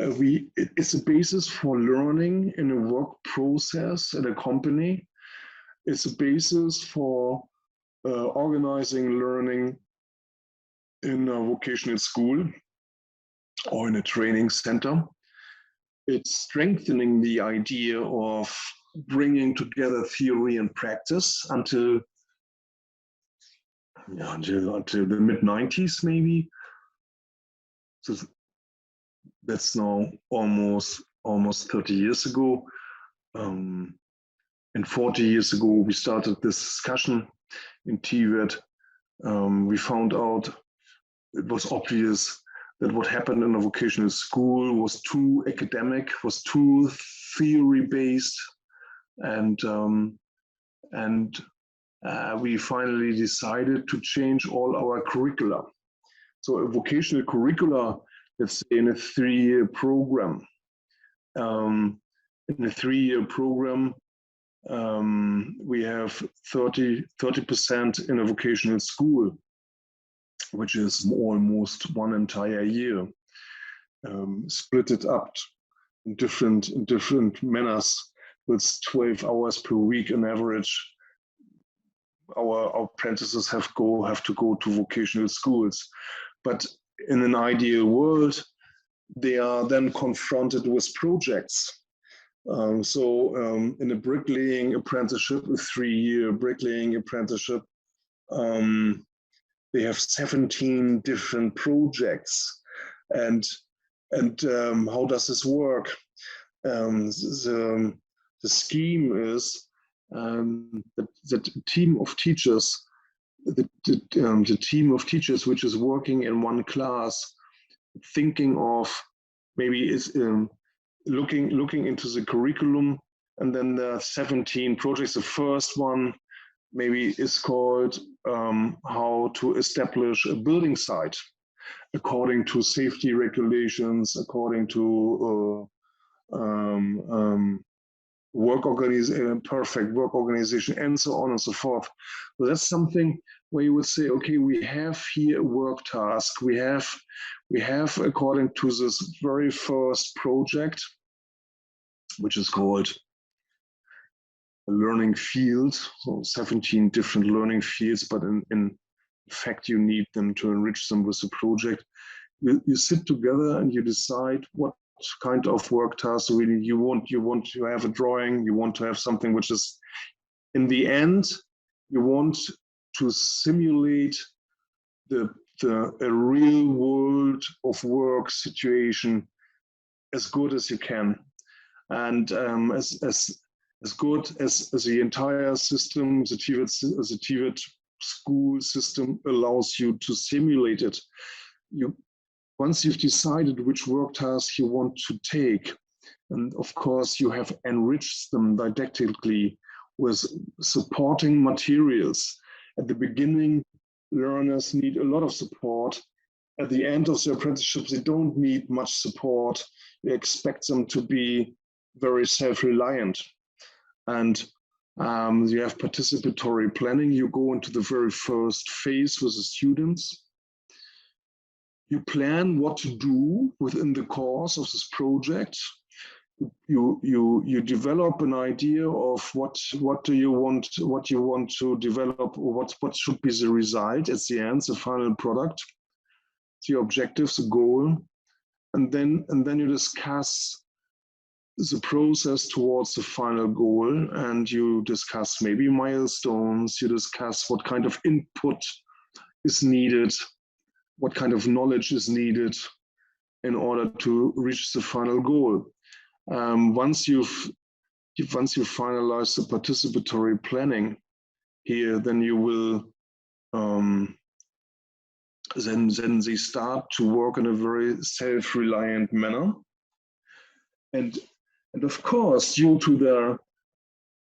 It's a basis for learning in a work process at a company. It's a basis for organizing learning in a vocational school or in a training center. It's strengthening the idea of bringing together theory and practice until the mid-90s, maybe. So that's now almost 30 years ago. And 40 years ago, we started this discussion in TVET. We found out, it was obvious that what happened in a vocational school was too academic, was too theory-based, and we finally decided to change all our curricula. So a vocational curricula, let's say in a 3-year program. In a 3-year program, we have 30% in a vocational school, which is almost one entire year, split it up in different manners. It's 12 hours per week on average. Our apprentices have to go to vocational schools, but in an ideal world, they are then confronted with projects. In a bricklaying apprenticeship, a 3-year bricklaying apprenticeship, they have 17 different projects. And how does this work? The scheme is that team of teachers, the team of teachers which is working in one class, thinking of maybe is looking into the curriculum, and then there are 17 projects. The first one maybe is called how to establish a building site according to safety regulations, according to perfect work organization, and so on and so forth. So that's something where you would say, okay, we have here a work task. We have according to this very first project, which is called a learning field, so 17 different learning fields, but in fact, you need them to enrich them with the project. You sit together and you decide what kind of work task really you want. You want to have a drawing, you want to have something which is, in the end, you want to simulate a real world of work situation as good as you can. And as good as the entire system, the TVET school system allows you to simulate it. Once you've decided which work task you want to take, and of course you have enriched them didactically with supporting materials. At the beginning, learners need a lot of support. At the end of their apprenticeship, they don't need much support. You expect them to be very self-reliant. And you have participatory planning. You go into the very first phase with the students. You plan what to do within the course of this project. You develop an idea of what you want to develop, or what should be the result at the end, the final product, the objectives, the goal, and then you discuss the process towards the final goal, and you discuss maybe milestones. You discuss what kind of input is needed, what kind of knowledge is needed in order to reach the final goal. Once you finalize the participatory planning here, then you will then they start to work in a very self-reliant manner, and of course, due to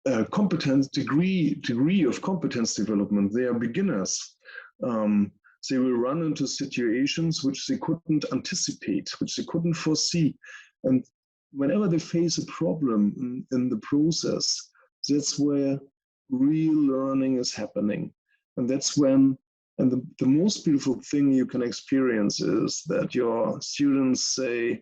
their competence degree of competence development, they are beginners. They will run into situations which they couldn't anticipate, which they couldn't foresee, and whenever they face a problem in the process, that's where real learning is happening. And that's when, and the most beautiful thing you can experience is that your students say,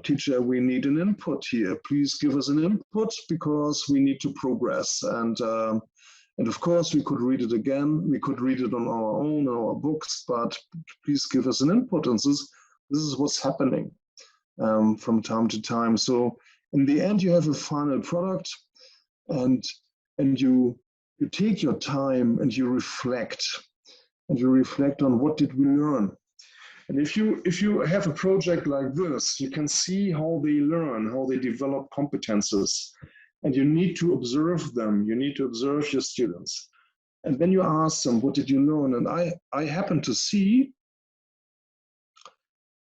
teacher, we need an input here. Please give us an input because we need to progress. And of course, we could read it again. We could read it on our own, our books, but please give us an input. And this is what's happening from time to time. So in the end, you have a final product, and you take your time and you reflect on what did we learn. And if you have a project like this, you can see how they learn, how they develop competences, and you need to observe them. You need to observe your students, and then you ask them, what did you learn? And I happen to see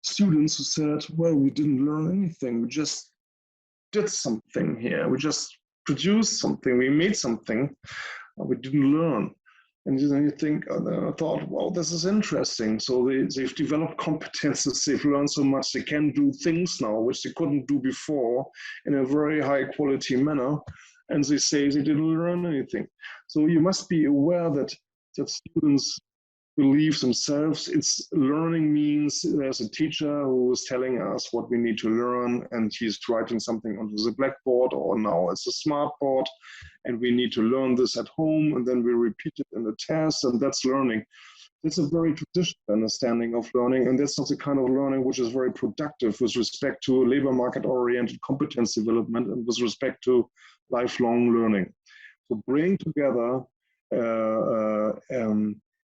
students who said, well, we didn't learn anything. We just did something here. We just produced something. We made something. We didn't learn. And then you think, I thought, well, this is interesting. So they've developed competences. They've learned so much. They can do things now, which they couldn't do before in a very high quality manner. And they say they didn't learn anything. So you must be aware that students believe themselves. It's learning means there's a teacher who is telling us what we need to learn, and he's writing something onto the blackboard, or now it's a smart board, and we need to learn this at home, and then we repeat it in the test, and that's learning. It's a very traditional understanding of learning, and that's not the kind of learning which is very productive with respect to labor market-oriented competence development and with respect to lifelong learning. So bring together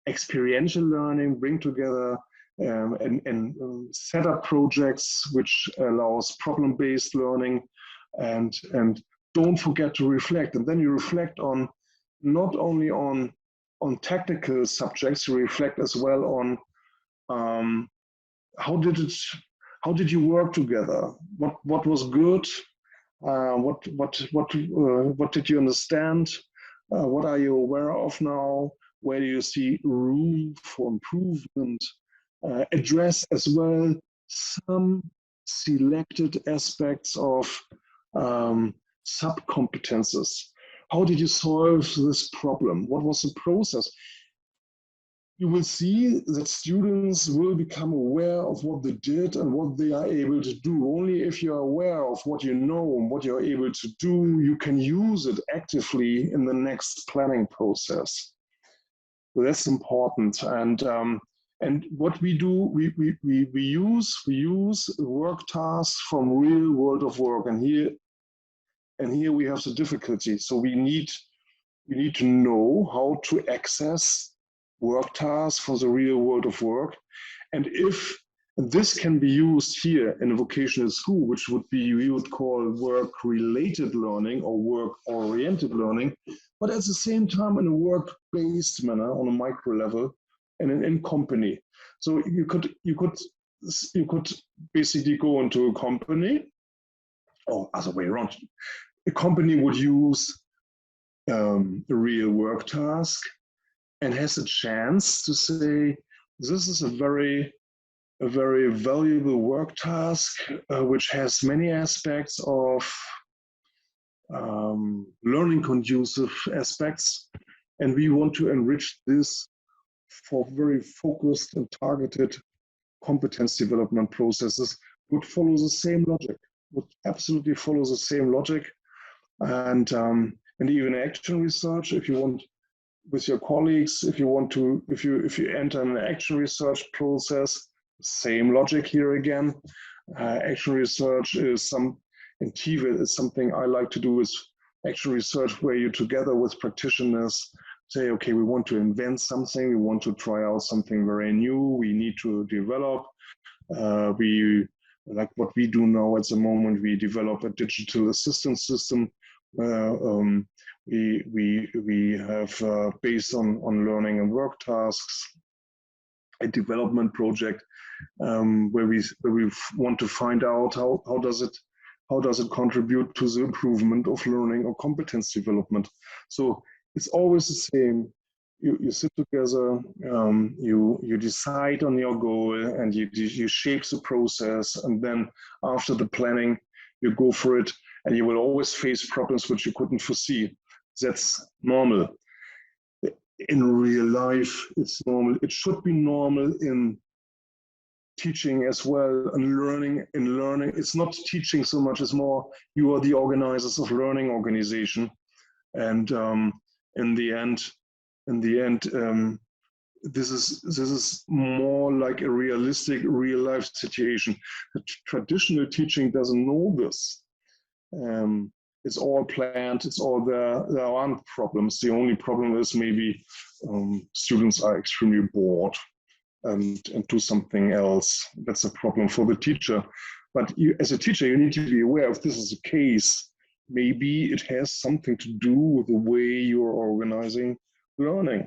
experiential learning, bring together and set up projects which allows problem-based learning, and don't forget to reflect. And then you reflect on not only on technical subjects, you reflect as well on how did you work together? What was good? What did you understand? What are you aware of now? Where do you see room for improvement? Address as well some selected aspects of sub-competences. How did you solve this problem? What was the process? You will see that students will become aware of what they did and what they are able to do. Only if you're aware of what you know and what you're able to do, you can use it actively in the next planning process. So that's important. And what we do, we use work tasks from real world of work. And here we have the difficulty. So we need to know how to access work tasks for the real world of work. And if this can be used here in a vocational school, which we would call work-related learning or work-oriented learning, but at the same time in a work-based manner on a micro level and in company. So you could basically go into a company, or other way around. A company would use a real work task and has a chance to say, this is a very valuable work task, which has many aspects of learning conducive aspects, and we want to enrich this for very focused and targeted competence development processes. Would follow the same logic, would absolutely follow the same logic, and even action research, if you want, with your colleagues, if you enter an action research process, same logic here again. Action research is in TVET is something I like to do, is action research where you together with practitioners say, okay, we want to invent something, we want to try out something very new, we need to develop. Like what we do now at the moment, we develop a digital assistance system. We have based on learning and work tasks, a development project where we want to find out how does it contribute to the improvement of learning or competence development. So it's always the same. You sit together, you decide on your goal, and you shape the process, and then after the planning, you go for it, and you will always face problems which you couldn't foresee. That's normal. In real life, it's normal. It should be normal in teaching as well, and learning. In learning, it's not teaching so much as more you are the organizers of learning organization, and in the end, this is more like a realistic real life situation. The traditional teaching doesn't know this. It's all planned, it's all there. There aren't problems. The only problem is maybe students are extremely bored and do something else. That's a problem for the teacher. But you, as a teacher, you need to be aware if this is the case. Maybe it has something to do with the way you're organizing learning.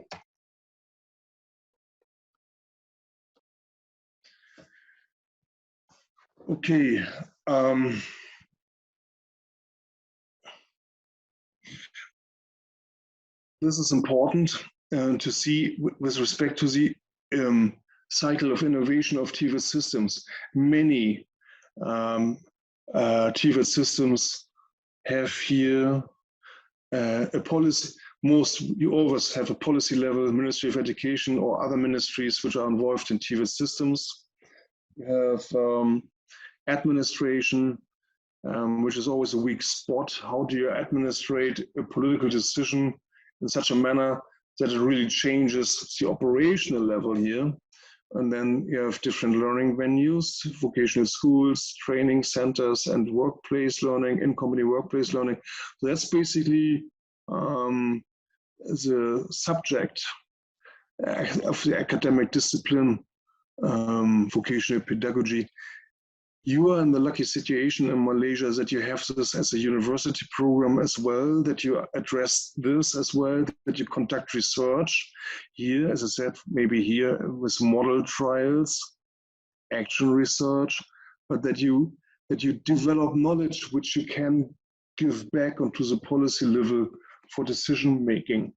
Okay. This is important to see with respect to the cycle of innovation of TVET systems. Many TVET systems have here a policy. You always have a policy level, Ministry of Education or other ministries which are involved in TVET systems. You have administration, which is always a weak spot. How do you administrate a political decision in such a manner that it really changes the operational level here? And then you have different learning venues, vocational schools, training centers, and workplace learning, in-company workplace learning. So that's basically the subject of the academic discipline, vocational pedagogy. You are in the lucky situation in Malaysia that you have this as a university program as well, that you address this as well, that you conduct research here, as I said, maybe here with model trials, action research, but that you develop knowledge which you can give back onto the policy level for decision making.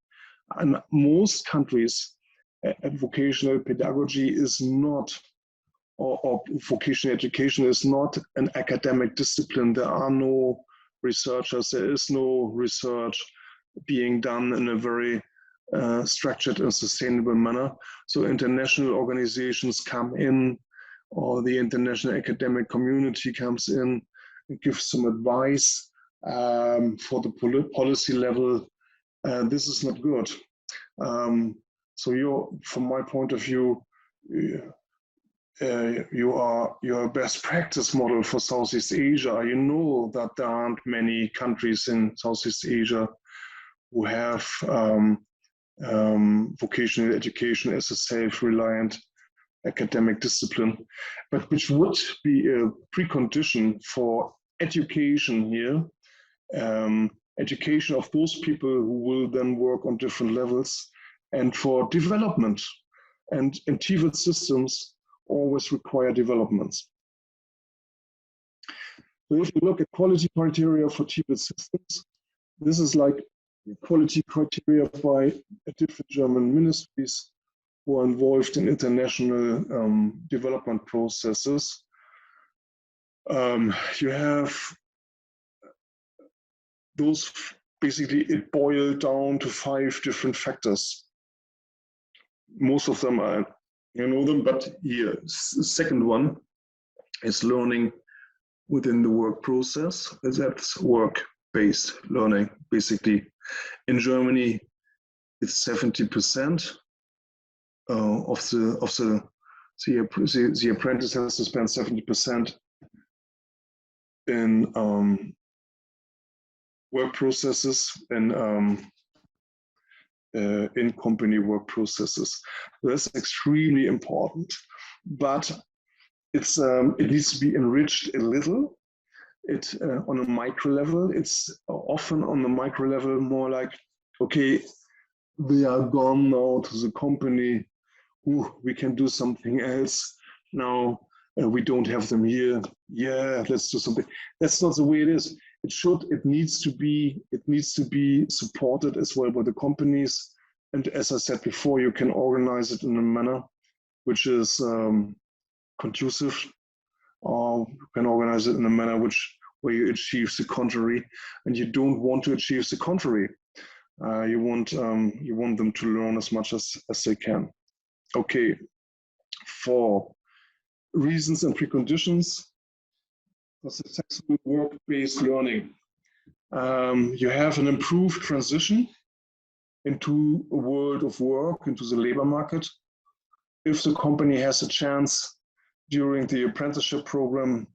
In most countries, vocational pedagogy is not, or vocational education is not an academic discipline. There are no researchers, there is no research being done in a very structured and sustainable manner. So international organizations come in, or the international academic community comes in and gives some advice for the policy level. This is not good. So from my point of view, you're a best practice model for Southeast Asia. You know that there aren't many countries in Southeast Asia who have vocational education as a self-reliant academic discipline, but which would be a precondition for education here, education of those people who will then work on different levels, and for development. And TVET systems always require developments. So if you look at quality criteria for TVET systems, this is like quality criteria by different German ministries who are involved in international development processes. You have those, basically it boiled down to 5 different factors. Most of them are, you know them, but here, the second one is learning within the work process. That's work-based learning, basically. In Germany, it's 70% of the apprentice has to spend 70% in work processes and in company work processes. So that's extremely important, but it needs to be enriched a little. On a micro level, it's often on the micro level more like, okay, they are gone now to the company. Ooh, we can do something else now. We don't have them here. Yeah, let's do something. That's not the way it is. It needs to be supported as well by the companies. And as I said before, you can organize it in a manner which is conducive, or you can organize it in a manner where you achieve the contrary, and you don't want to achieve the contrary. You want them to learn as much as they can. Okay, for reasons and preconditions for successful work-based learning, you have an improved transition into a world of work, into the labor market. If the company has a chance during the apprenticeship program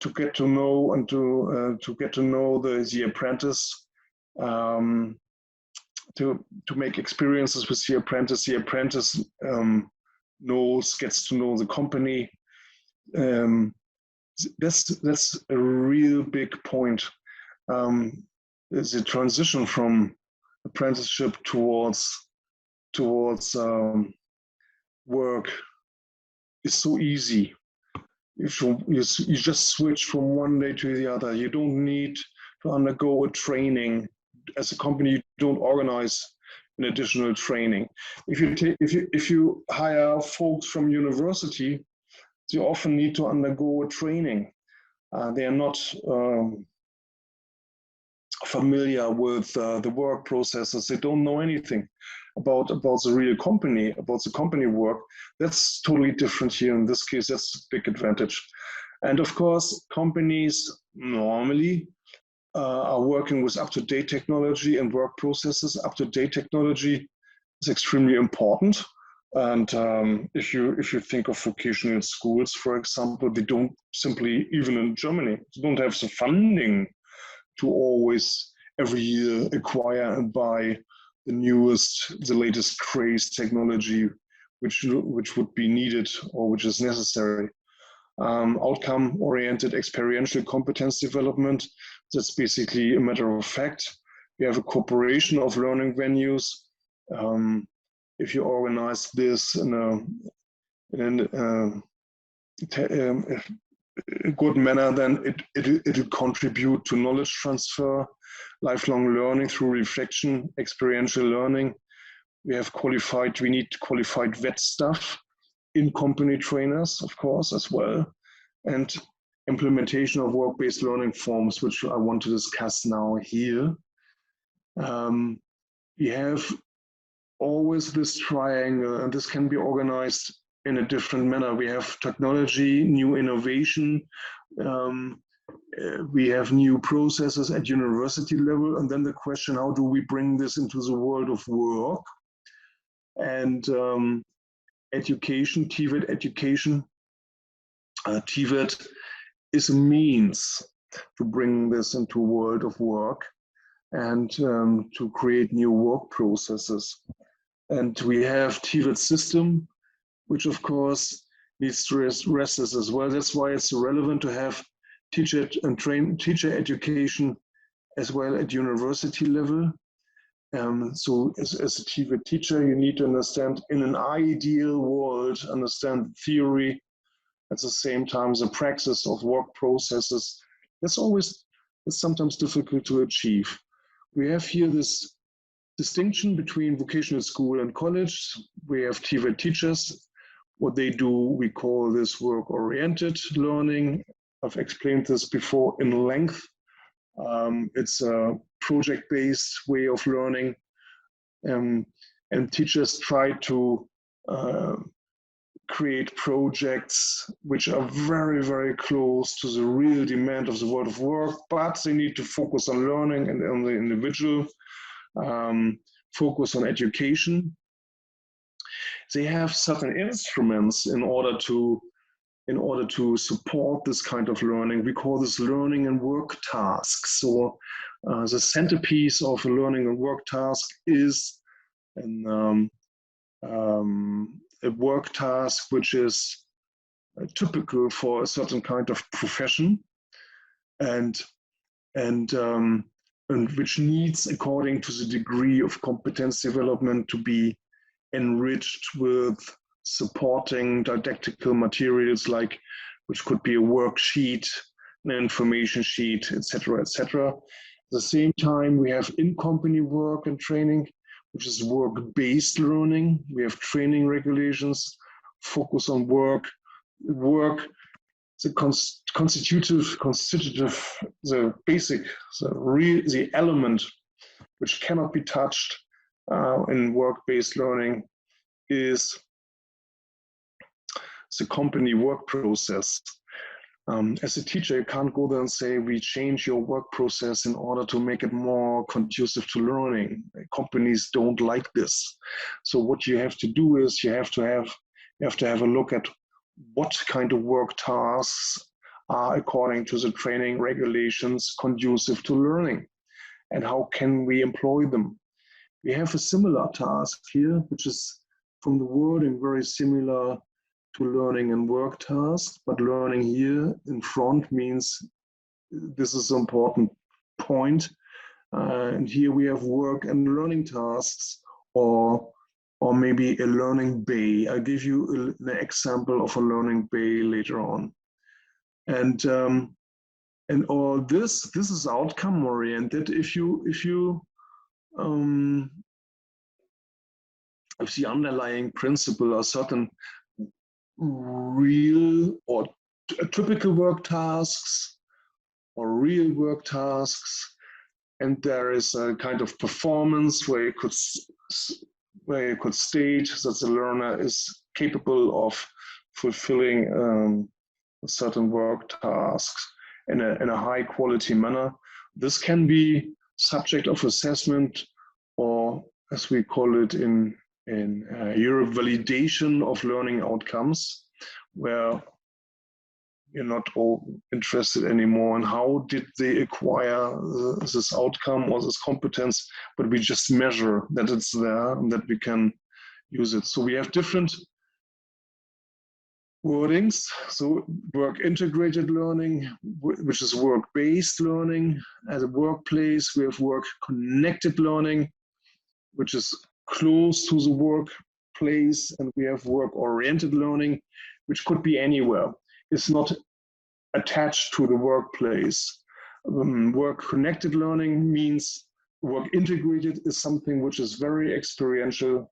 to get to know and to get to know the apprentice, to make experiences with the apprentice gets to know the company. That's a real big point. The transition from apprenticeship towards work is so easy. you just switch from one day to the other. You don't need to undergo a training. As a company, you don't organize an additional training. If you hire folks from university, they often need to undergo a training. They are not familiar with the work processes. They don't know anything about the real company, about the company work. That's totally different here. In this case, that's a big advantage. And of course, companies normally are working with up-to-date technology and work processes. Up-to-date technology is extremely important. And if you think of vocational schools, for example, they don't simply, even in Germany, they don't have the funding to always every year acquire and buy the newest, the latest craze technology, which would be needed or which is necessary. Outcome-oriented experiential competence development, that's basically a matter of fact. We have a corporation of learning venues. If you organize this in a good manner, then it will contribute to knowledge transfer, lifelong learning through reflection, experiential learning. We need qualified vet staff, in-company trainers, of course, as well, and implementation of work-based learning forms, which I want to discuss now here. We have always this triangle, and this can be organized in a different manner. We have technology, new innovation, we have new processes at university level, and then the question, how do we bring this into the world of work? And education, TVET education. TVET is a means to bring this into world of work and to create new work processes. And we have TVET system, which of course needs to rest as well. That's why it's relevant to have teacher education as well at university level. So as a TVET teacher, you need to understand, in an ideal world, understand theory, at the same time the praxis of work processes. It's sometimes difficult to achieve. We have here this distinction between vocational school and college. We have TVET teachers. What they do, we call this work-oriented learning. I've explained this before in length. It's a project-based way of learning. And teachers try to create projects which are very, very close to the real demand of the world of work, but they need to focus on learning and on the individual, focus on education. They have certain instruments in order to support this kind of learning. We call this learning and work tasks. So the centerpiece of a learning and work task is a work task which is typical for a certain kind of profession, and which needs, according to the degree of competence development, to be enriched with supporting didactical materials, like which could be a worksheet, an information sheet, etc., etc. At the same time, we have in-company work and training, which is work-based learning. We have training regulations, focus on work, the constitutive, the basic, the element which cannot be touched in work-based learning is the company work process. As a teacher, you can't go there and say, we change your work process in order to make it more conducive to learning. Companies don't like this. So what you have to do is you have to have a look at what kind of work tasks are, according to the training regulations, conducive to learning, and how can we employ them. We have a similar task here, which is from the wording very similar to learning and work tasks, but learning here in front means this is an important point. And here we have work and learning tasks, or maybe a learning bay. I'll give you an example of a learning bay later on. and all this is outcome oriented. If the underlying principle are certain real or typical work tasks or real work tasks, and there is a kind of performance where you could state that the learner is capable of fulfilling certain work tasks in a high quality manner. This can be subject of assessment, or as we call it in Europe, validation of learning outcomes, where you're not all interested anymore in how did they acquire this outcome or this competence, but we just measure that it's there and that we can use it. So we have different wordings. So work integrated learning, which is work-based learning. At a workplace, we have work connected learning, which is close to the workplace, and we have work-oriented learning, which could be anywhere. It's not attached to the workplace. Work-connected learning means work integrated is something which is very experiential,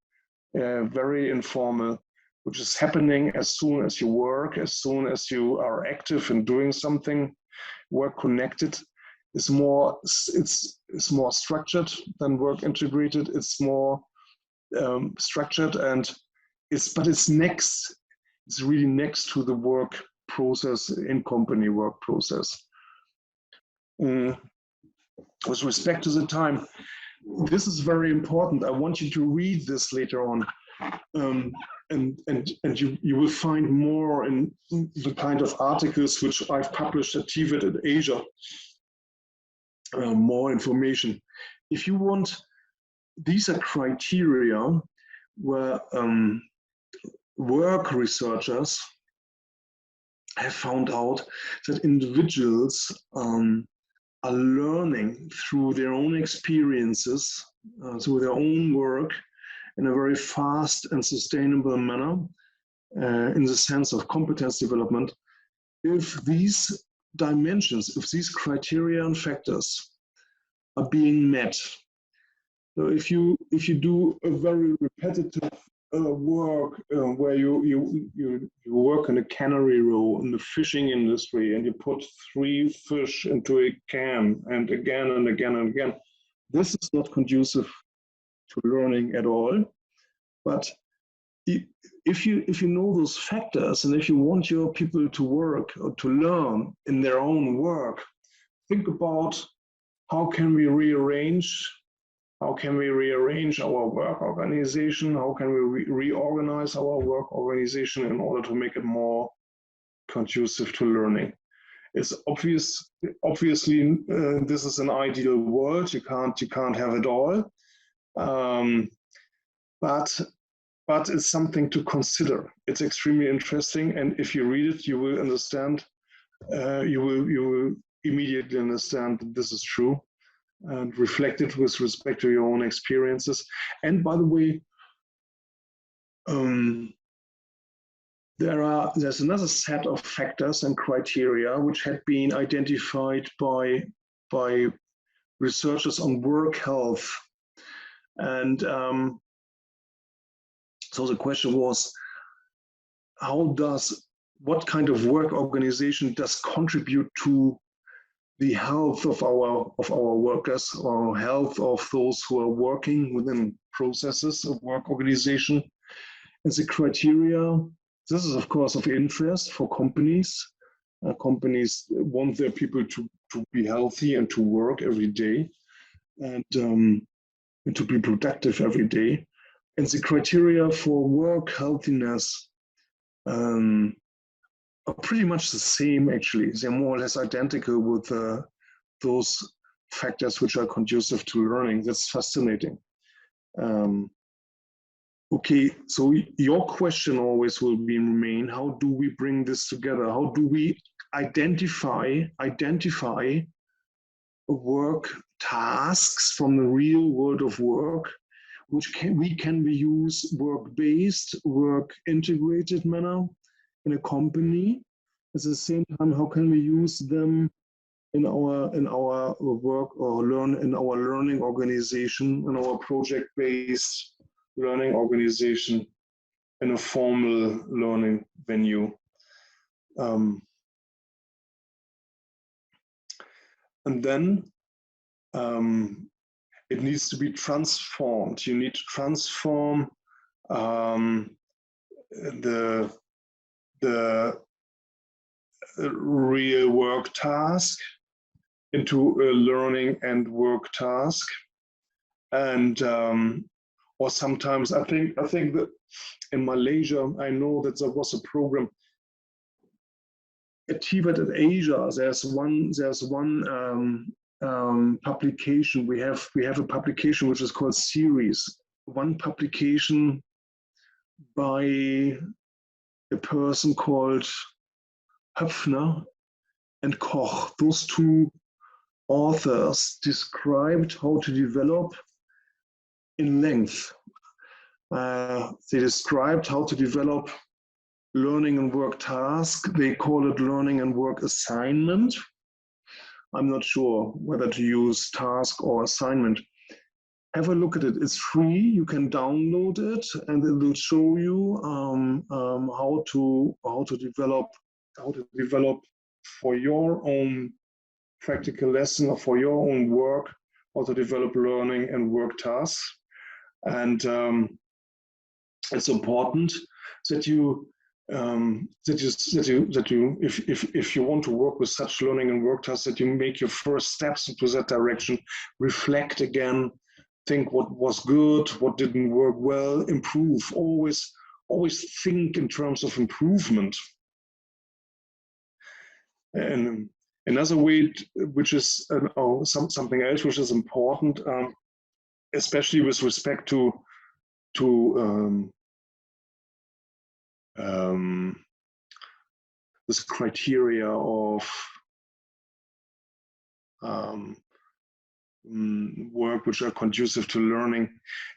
very informal, which is happening as soon as you work, as soon as you are active in doing something. Work connected is more, it's more structured than work integrated. It's more structured, and it's next. It's really next to the work process, in company work process. With respect to the time, this is very important. I want you to read this later on, and you will find more in the kind of articles which I've published at TVET in Asia. More information. If you want, these are criteria where work researchers have found out that individuals are learning through their own experiences, through their own work, in a very fast and sustainable manner, in the sense of competence development, if these dimensions, if these criteria and factors are being met. So if you do a very repetitive work where you work in a cannery row in the fishing industry, and you put 3 fish into a can and again and again and again, this is not conducive to learning at all. But if you know those factors, and if you want your people to work or to learn in their own work, think about how can we rearrange our work organization? How can we reorganize our work organization in order to make it more conducive to learning? It's obviously this is an ideal world. You can't have it all, but it's something to consider. It's extremely interesting, and if you read it, you will understand. You will immediately understand that this is true, and reflect it with respect to your own experiences. And by the way, there's another set of factors and criteria which had been identified by researchers on work health. And so the question was, what kind of work organization does contribute to the health of our workers, or health of those who are working within processes of work organization? And the criteria, this is of course of interest for companies. Companies want their people to be healthy and to work every day, and to be productive every day. And the criteria for work healthiness are pretty much the same, actually. They're more or less identical with those factors which are conducive to learning. That's fascinating. Okay, so your question always will remain, how do we bring this together? How do we identify work tasks from the real world of work, which can we use work-based, work-integrated manner in a company, At the same time, how can we use them in our work or in our learning organization, in our project-based learning organization, in a formal learning venue. And then it needs to be transformed. You need to transform the real work task into a learning and work task. And or sometimes I think that in Malaysia, I know that there was a program at TVET at Asia. There's one publication. We have a publication which is called Series. One publication by a person called Höpfner and Koch. Those two authors described how to develop in length. They described how to develop learning and work task. They call it learning and work assignment. I'm not sure whether to use task or assignment. Have a look at it. It's free. You can download it, and it will show you how to develop for your own practical lesson or for your own work, how to develop learning and work tasks. And it's important that you if you want to work with such learning and work tasks, that you make your first steps into that direction, reflect again, think what was good, what didn't work well, improve. Always think in terms of improvement. And another way, which is something else which is important, especially with respect to this criteria of work which are conducive to learning.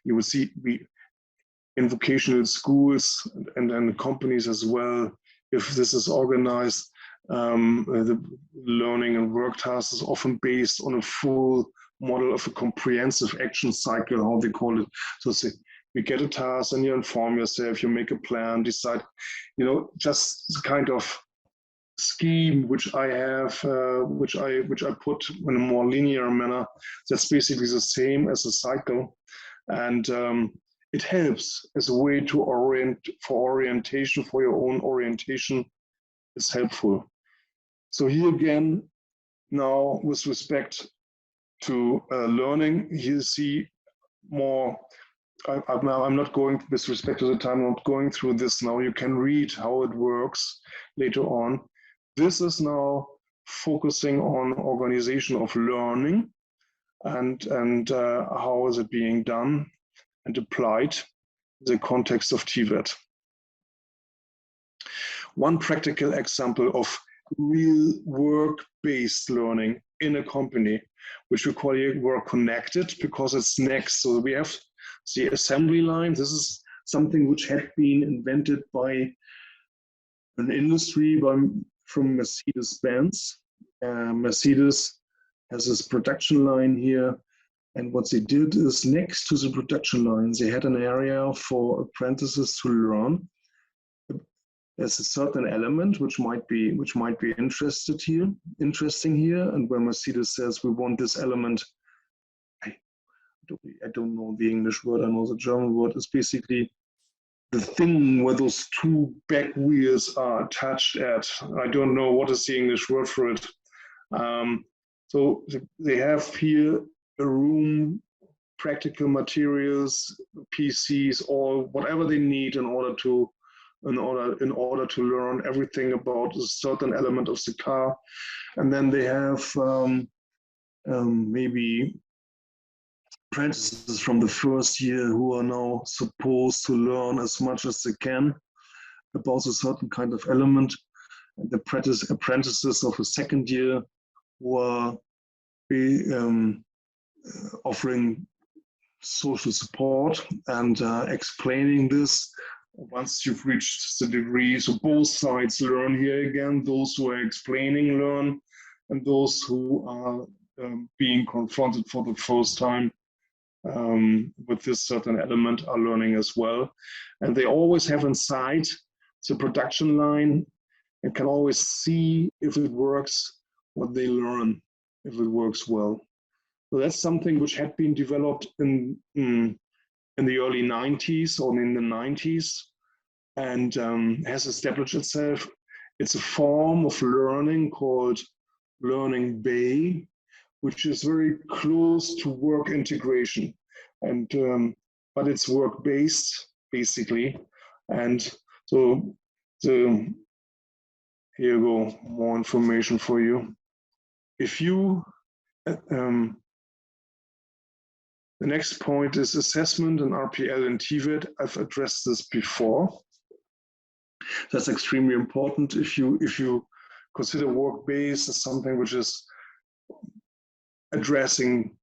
You will see in vocational schools and companies as well, if this is organized, the learning and work task is often based on a full model of a comprehensive action cycle, how they call it. So say, you get a task and you inform yourself, you make a plan, decide, just the kind of scheme which I have, which I put in a more linear manner. That's basically the same as a cycle, and it helps as a way to orientation for your own orientation. It's helpful. So here again, now with respect to learning, you see more. I'm not going, with respect to the time, I'm not going through this now. You can read how it works later on. This is now focusing on organization of learning and how is it being done and applied in the context of TVET. One practical example of real work-based learning in a company, which we call here work connected, because it's next. So we have the assembly line. This is something which had been invented by an industry from Mercedes-Benz. Mercedes has this production line here, and what they did is next to the production line, they had an area for apprentices to learn. There's a certain element which might be interesting here, and where Mercedes says we want this element. I don't know the English word. I know the German word. Is basically the thing where those two back wheels are attached at. I don't know what is the English word for it. So they have here a room, practical materials, PCs, or whatever they need in order to learn everything about a certain element of the car. And then they have maybe apprentices from the first year who are now supposed to learn as much as they can about a certain kind of element. And the apprentices of the second year who are offering social support and explaining this once you've reached the degree. So both sides learn here again, those who are explaining learn, and those who are being confronted for the first time with this certain element are learning as well. And they always have in sight the production line and can always see if it works, what they learn, if it works well. So that's something which had been developed in the early 90s or in the 90s and has established itself. It's a form of learning called Learning Bay, which is very close to work integration, and but it's work-based basically. And so here you go, more information for you. If you the next point is assessment and RPL and TVET. I've addressed this before. That's extremely important. If you consider work-based as something which is addressing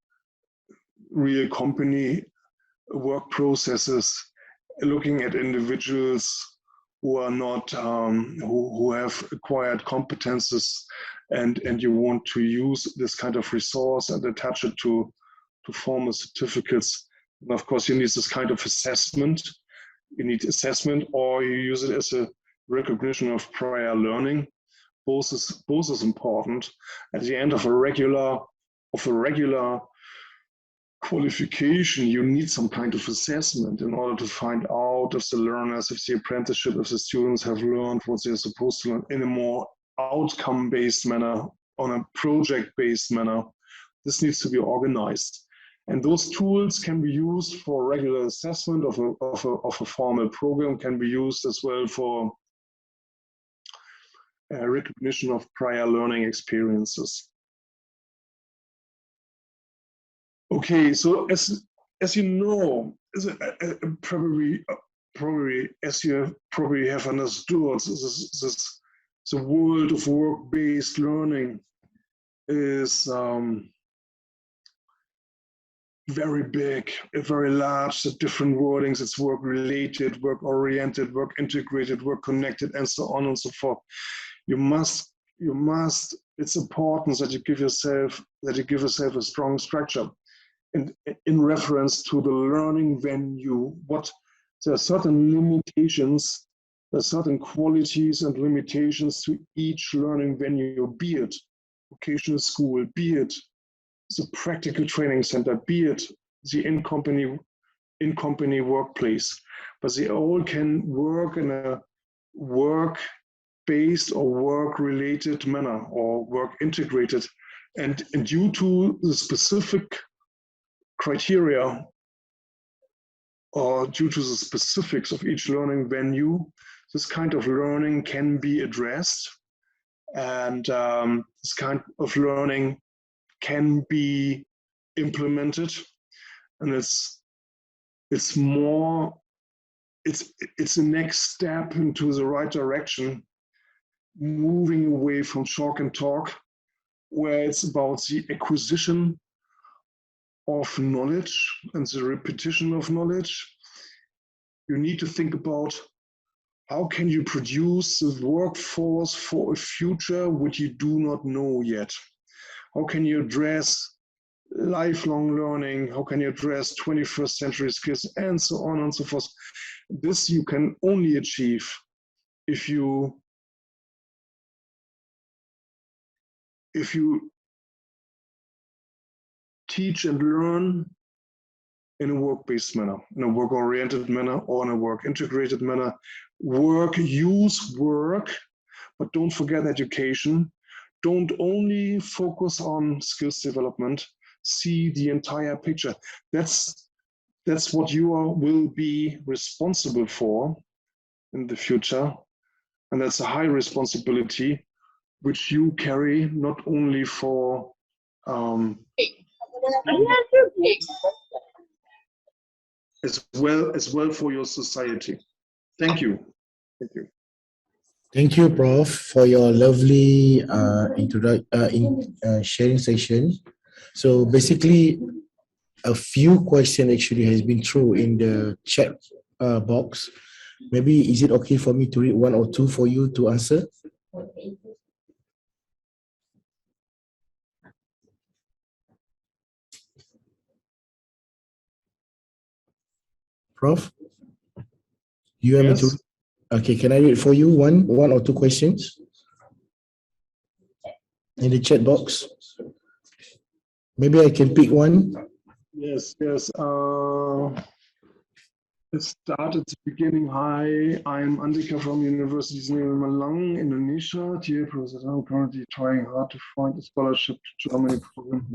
real company work processes, looking at individuals who are not who have acquired competences, and you want to use this kind of resource and attach it to formal certificates. And of course, you need this kind of assessment. You need assessment, or you use it as a recognition of prior learning. Both is important. At the end of a regular qualification, you need some kind of assessment in order to find out if the learners, if the apprenticeship, if the students have learned what they're supposed to learn in a more outcome-based manner, on a project-based manner. This needs to be organized. And those tools can be used for regular assessment of a formal program, can be used as well for recognition of prior learning experiences. Okay, so as you know, probably as you probably have understood, the world of work-based learning is very big, very large, the different wordings. It's work-related, work-oriented, work-integrated, work-connected, and so on and so forth. You must. It's important that you give yourself a strong structure. And in reference to the learning venue, there are certain limitations, there are certain qualities and limitations to each learning venue, be it vocational school, be it the practical training center, be it the in-company workplace. But they all can work in a work-based or work-related manner or work-integrated. And due to the specific criteria or due to the specifics of each learning venue, this kind of learning can be addressed, and this kind of learning can be implemented, and it's the next step into the right direction, moving away from chalk and talk, where it's about the acquisition of knowledge and the repetition of knowledge. You need to think about how can you produce the workforce for a future which you do not know yet? How can you address lifelong learning? How can you address 21st century skills, and so on and so forth? This you can only achieve if you teach and learn in a work-based manner, in a work-oriented manner, or in a work-integrated manner. Use work, but don't forget education. Don't only focus on skills development. See the entire picture. That's what you will be responsible for in the future, and that's a high responsibility which you carry not only for as well for your society. Thank you. Thank you. Thank you, Prof, for your lovely sharing session. So basically, a few questions actually has been thrown in the chat box. Maybe is it okay for me to read one or two for you to answer? Prof, you want me to? Yes. Okay, can I read for you one or two questions in the chat box? Maybe I can pick one. Yes. It started at the beginning. Hi, I'm Andika from University in Malang, Indonesia. Dear Professor, I'm currently trying hard to find a scholarship to Germany program.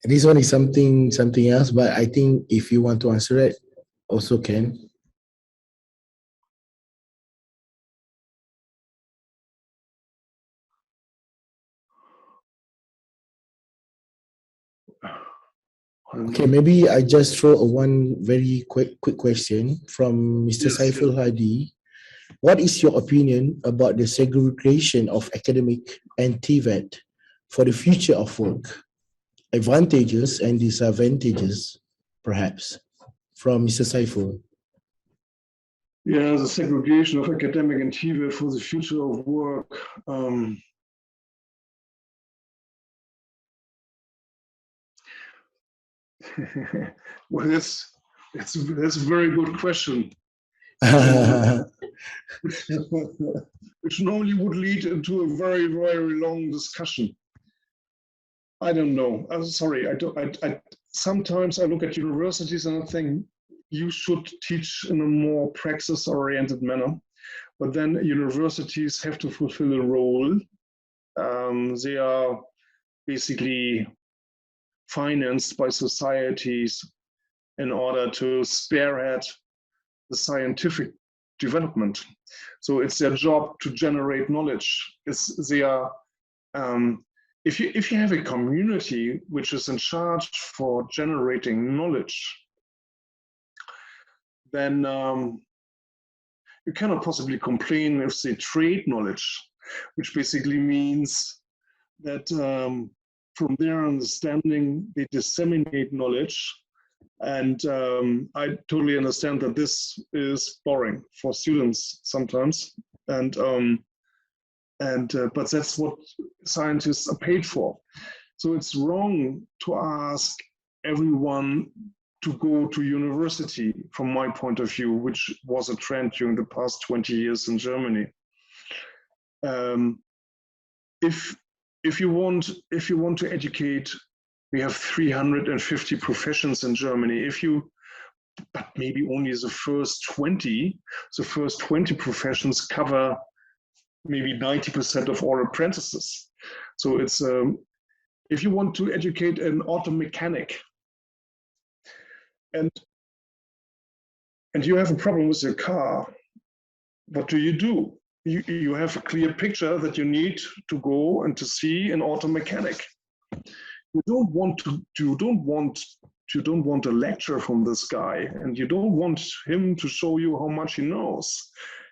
This one is something else, but I think if you want to answer it, also can. Okay, maybe I just throw one very quick question from Mr. Yes, Saiful Hadi. What is your opinion about the segregation of academic and TVET for the future of work? Advantages and disadvantages, perhaps, from Mr. Saiful. Yeah, the segregation of academic and TVET for the future of work. Well, that's a very good question. Which normally would lead into a very, very long discussion. I don't know. I'm sorry. Sometimes I look at universities and I think you should teach in a more praxis-oriented manner. But then universities have to fulfill a role. They are basically financed by societies in order to spearhead the scientific development. So it's their job to generate knowledge. It's their if you have a community which is in charge for generating knowledge, then you cannot possibly complain if they trade knowledge, which basically means that from their understanding, they disseminate knowledge. And I totally understand that this is boring for students sometimes. But that's what scientists are paid for. So it's wrong to ask everyone to go to university, from my point of view, which was a trend during the past 20 years in Germany. If you want to educate, we have 350 professions in Germany. But maybe only the first 20 professions cover maybe 90% of all apprentices. So it's if you want to educate an auto mechanic and you have a problem with your car, what do? You have a clear picture that you need to go and to see an auto mechanic. You don't want a lecture from this guy, and you don't want him to show you how much he knows.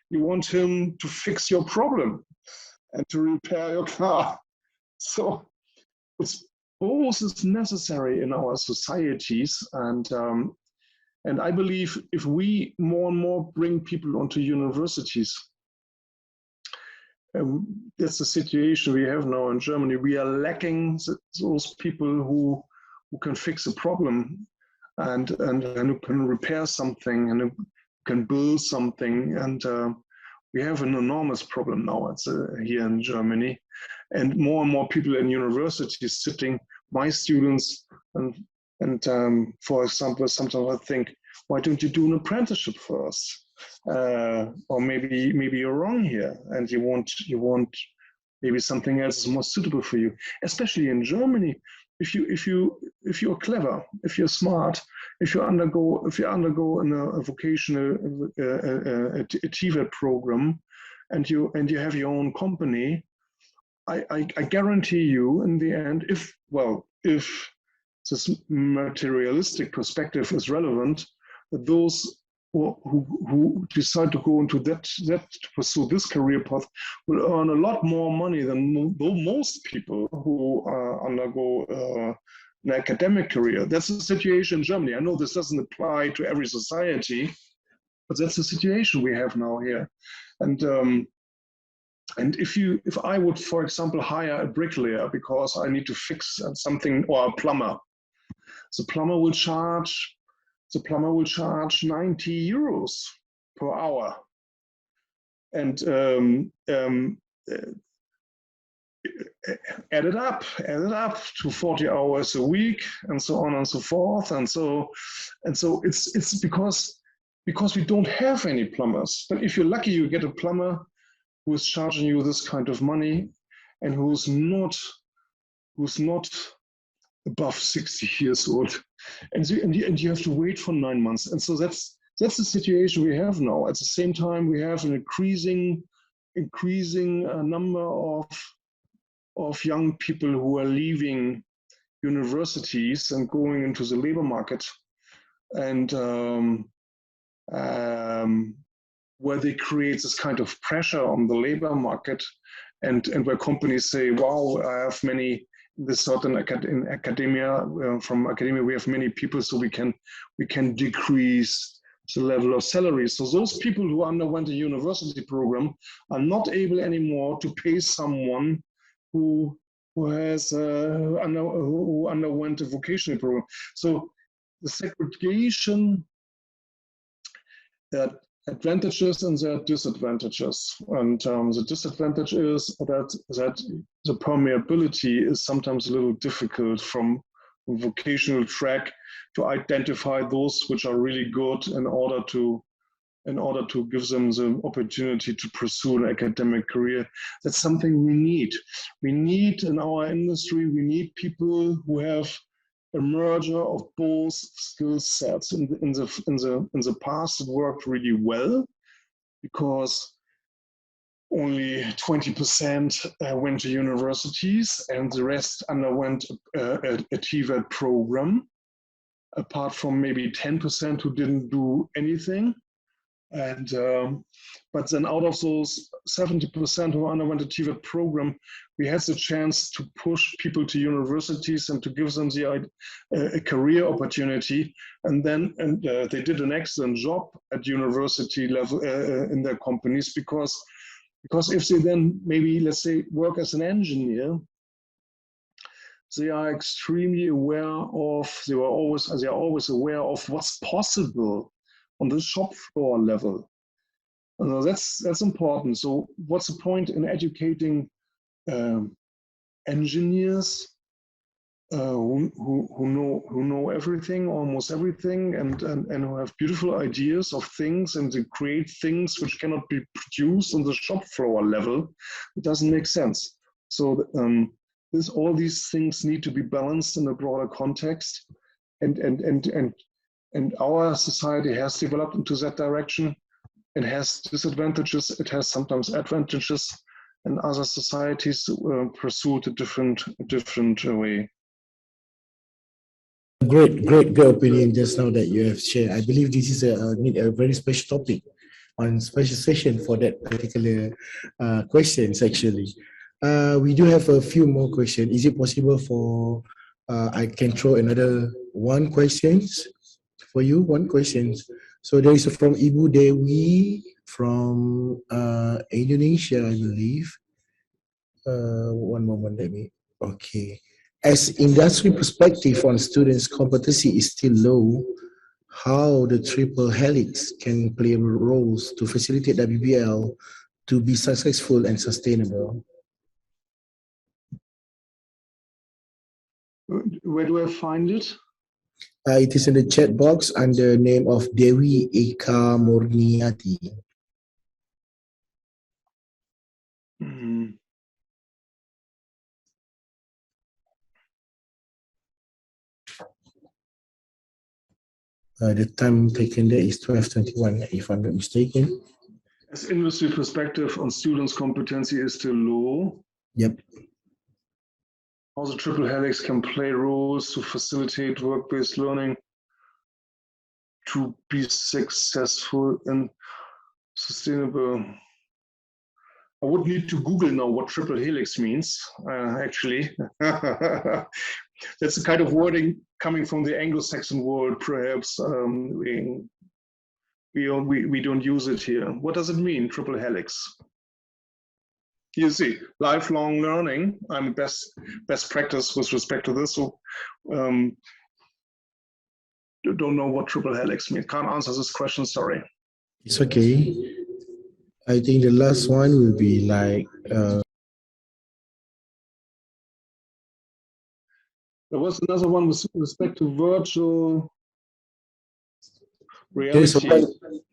You want him to fix your problem and to repair your car. So it's both is necessary in our societies, and I believe if we more and more bring people onto universities, that's the situation we have now in Germany. We are lacking those people who can fix a problem and who can repair something and who can build something. And we have an enormous problem now here in Germany. And more people in universities sitting, my students, and for example, sometimes I think, why don't you do an apprenticeship first? Or maybe you're wrong here, and you want maybe something else is more suitable for you. Especially in Germany, if you're clever, if you're smart, if you undergo in a vocational a TVET program, and you have your own company, I guarantee you in the end, if this materialistic perspective is relevant, that those who decide to go into that to pursue this career path will earn a lot more money than most people who undergo an academic career. That's the situation in Germany. I know this doesn't apply to every society, but that's the situation we have now here. And if I would, for example, hire a bricklayer because I need to fix something, or a plumber, the plumber will charge 90 euros per hour. And add it up to 40 hours a week, and so on and so forth. And so it's because we don't have any plumbers. But if you're lucky, you get a plumber who is charging you this kind of money, and who's not above 60 years old, and you have to wait for 9 months. And so that's the situation we have now. At the same time, we have an increasing number of young people who are leaving universities and going into the labor market, and where they create this kind of pressure on the labor market, and where companies say, wow, I have many, this certain in academia, from academia we have many people, so we can decrease the level of salary. So those people who underwent a university program are not able anymore to pay someone who underwent a vocational program. So the segregation, advantages and their disadvantages. And the disadvantage is that the permeability is sometimes a little difficult from a vocational track to identify those which are really good in order to give them the opportunity to pursue an academic career. That's something we need. We need in our industry, we need people who have a merger of both skill sets. In the past, it worked really well because only 20% went to universities and the rest underwent a TVET program, apart from maybe 10% who didn't do anything. And but then out of those 70% who underwent a TVET program, we had the chance to push people to universities and to give them a career opportunity. And then they did an excellent job at university level in their companies, because if they then maybe, let's say, work as an engineer, they are extremely aware of, they are always aware of what's possible on the shop floor level. That's important. So what's the point in educating engineers who know everything, almost everything, and who have beautiful ideas of things, and they create things which cannot be produced on the shop floor level? It doesn't make sense. So all these things need to be balanced in a broader context, and our society has developed into that direction. It has disadvantages, it has sometimes advantages, and other societies pursue a different way. Great opinion just now that you have shared. I believe this is a very special topic on special session for that particular questions actually. We do have a few more questions. Is it possible for I can throw another one questions for you? One questions. So there is from Ibu Dewi from Indonesia, I believe. One moment, let me. Okay. As industry perspective on students' competency is still low, how the triple helix can play roles to facilitate WBL to be successful and sustainable? Where do I find it? It is in the chat box under name of Dewi Eka Murniati. The time taken there is 12:21, if I'm not mistaken. As industry perspective on students' competency is still low. Yep. How the triple helix can play roles to facilitate work-based learning to be successful and sustainable. I would need to Google now what triple helix means, actually. That's the kind of wording coming from the Anglo-Saxon world, perhaps. We don't use it here. What does it mean, triple helix? You see, lifelong learning. I'm best practice with respect to this. So, don't know what triple helix means. Can't answer this question. Sorry. It's okay. I think the last one will be like. There was another one with respect to virtual reality.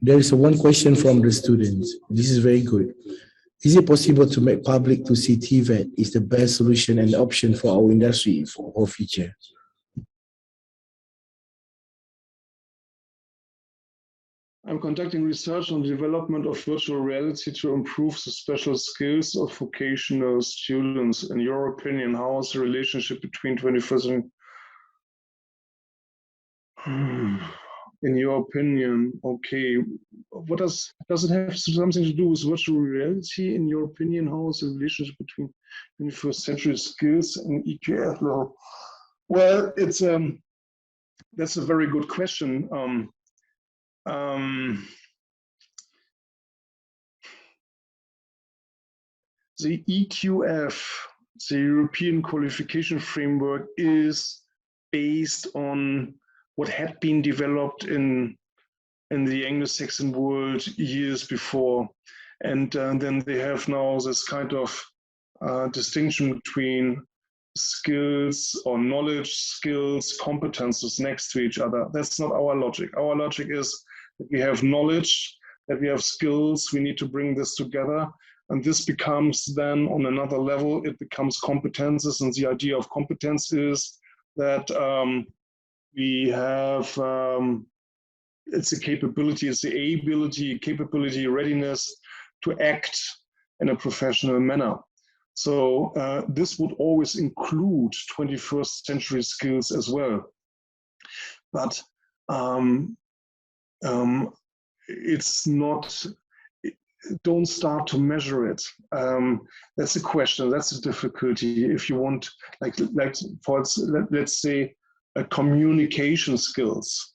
There is one question from the students. This is very good. Is it possible to make public to see TVET is the best solution and option for our industry for our future? I'm conducting research on the development of virtual reality to improve the special skills of vocational students. In your opinion, how is the relationship between 21st and in your opinion, okay, what does it have something to do with virtual reality? In your opinion, how is the relationship between 21st century skills and EQF law? Well, it's that's a very good question. The EQF, the European Qualification Framework, is based on what had been developed in the Anglo-Saxon world years before. And then they have now this kind of distinction between skills or knowledge, skills, competences next to each other. That's not our logic. Our logic is that we have knowledge, that we have skills, we need to bring this together. And this becomes then on another level, it becomes competences. And the idea of competence is that we have, it's a capability, it's the ability, capability, readiness to act in a professional manner. So this would always include 21st century skills as well. But it's not, don't start to measure it. That's the question, that's the difficulty. If you want, like for let's say, communication skills.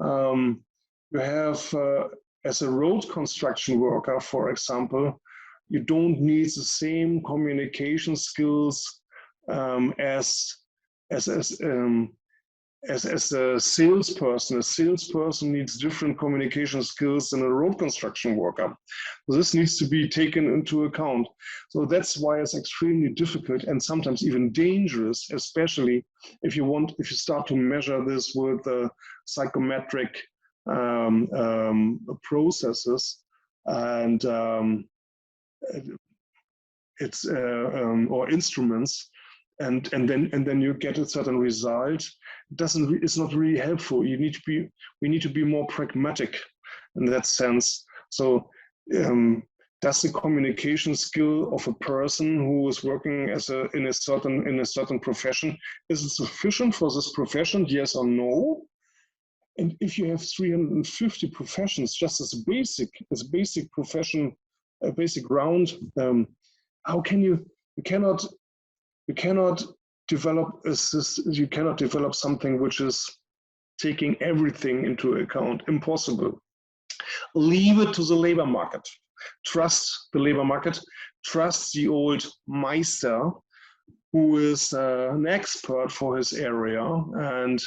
You have, as a road construction worker, for example, you don't need the same communication skills as a salesperson. A salesperson needs different communication skills than a road construction worker. So this needs to be taken into account. So that's why it's extremely difficult and sometimes even dangerous, especially if you start to measure this with psychometric processes and or instruments, and then you get a certain result. It's not really helpful. We need to be more pragmatic in that sense. So does the communication skill of a person who is working in a certain profession, is it sufficient for this profession? Yes or no? And if you have 350 professions, just as basic profession, a basic round, how can you cannot develop you cannot develop something which is taking everything into account. Impossible. Leave it to the labor market. Trust the labor market. Trust the old Meister, who is an expert for his area, and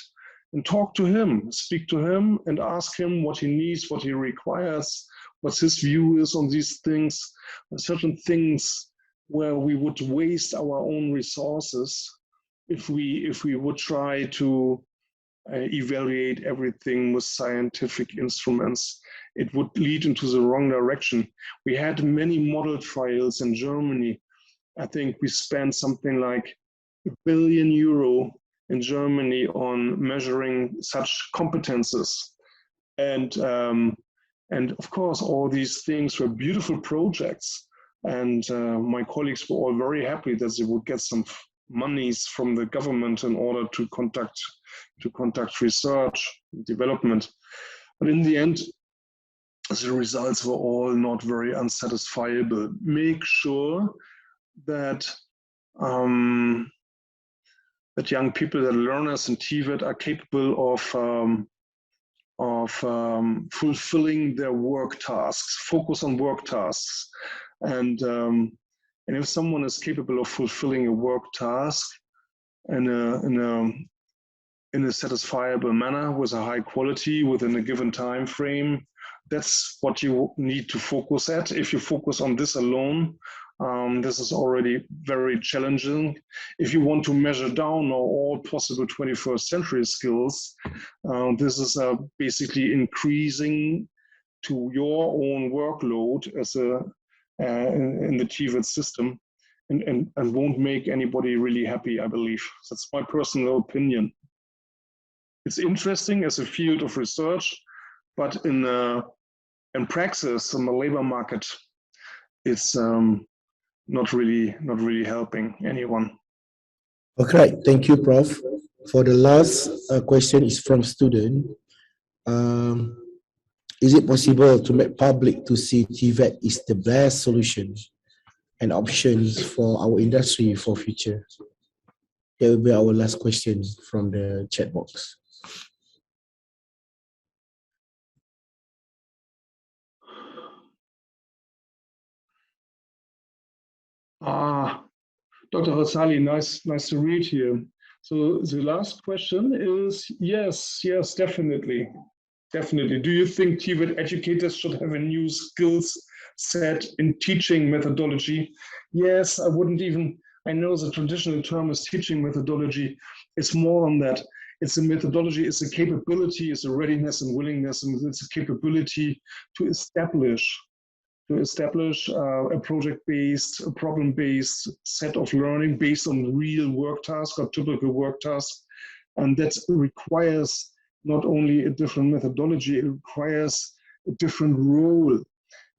talk to him, speak to him, and ask him what he needs, what he requires, what his view is on these things. Certain things where we would waste our own resources if we would try to evaluate everything with scientific instruments. It would lead into the wrong direction. We had many model trials in Germany. I think we spent something like €1 billion in Germany on measuring such competences. And of course, all these things were beautiful projects. And my colleagues were all very happy that they would get some monies from the government in order to conduct research, development. But in the end, the results were all not very unsatisfiable. Make sure that young people, that learners in TVET are capable of fulfilling their work tasks, focus on work tasks. And if someone is capable of fulfilling a work task in a satisfiable manner with a high quality within a given time frame, that's what you need to focus at. If you focus on this alone, this is already very challenging. If you want to measure down all possible 21st century skills, this is basically increasing to your own workload as in the TVET system, and won't make anybody really happy, I believe. That's my personal opinion. It's interesting as a field of research, but in praxis, in the labor market, it's not really helping anyone. Okay, thank you, Prof. For the last question is from student. Is it possible to make public to see TVET is the best solution and options for our industry for future? That will be our last question from the chat box. Dr. Rosali, nice to read here. So the last question is yes, definitely. Do you think TVET educators should have a new skills set in teaching methodology? Yes, I know the traditional term is teaching methodology. It's more on that. It's a methodology, it's a capability, it's a readiness and willingness, and it's a capability to establish a project-based, a problem-based set of learning based on real work tasks or typical work tasks. And that requires not only a different methodology, it requires a different role.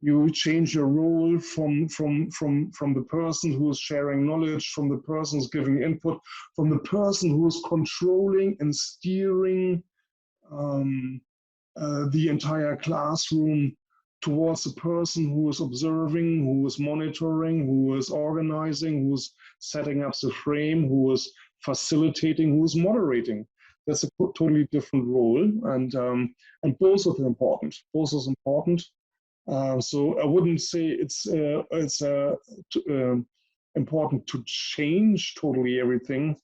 You change your role from the person who is sharing knowledge, from the person who's giving input, from the person who is controlling and steering the entire classroom, towards a person who is observing, who is monitoring, who is organizing, who is setting up the frame, who is facilitating, who is moderating. That's a totally different role, and both are important. Both are important. So I wouldn't say it's important to change totally everything.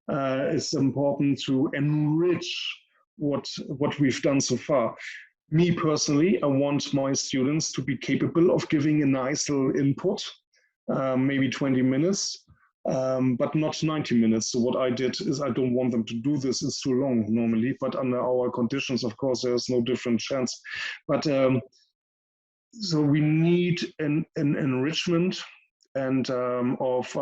It's important to enrich what we've done so far. Me personally, I want my students to be capable of giving a nice little input, maybe 20 minutes, but not 90 minutes. So what I did is I don't want them to do this. It's too long normally, but under our conditions, of course, there's no different chance. But so we need an enrichment and of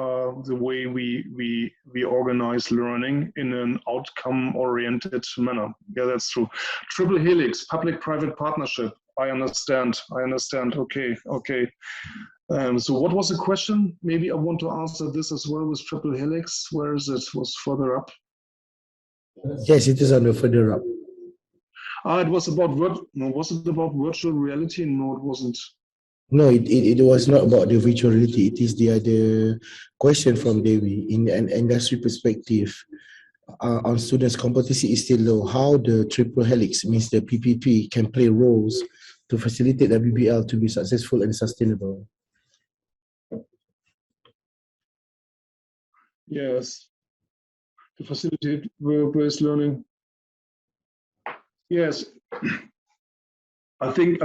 the way we organize learning in an outcome-oriented manner. Yeah, that's true. Triple helix, public-private partnership. I understand. Okay. So what was the question? Maybe I want to answer this as well with triple helix. Where is it? Was further up? Yes, it is on the further up. It was about was it about virtual reality? No, it wasn't. No, it was not about the virtual reality. It is the question from Devi in an industry perspective. On students' competency is still low. How the triple helix means the PPP can play roles to facilitate WBL to be successful and sustainable. Yes, to facilitate work-based learning. Yes, I think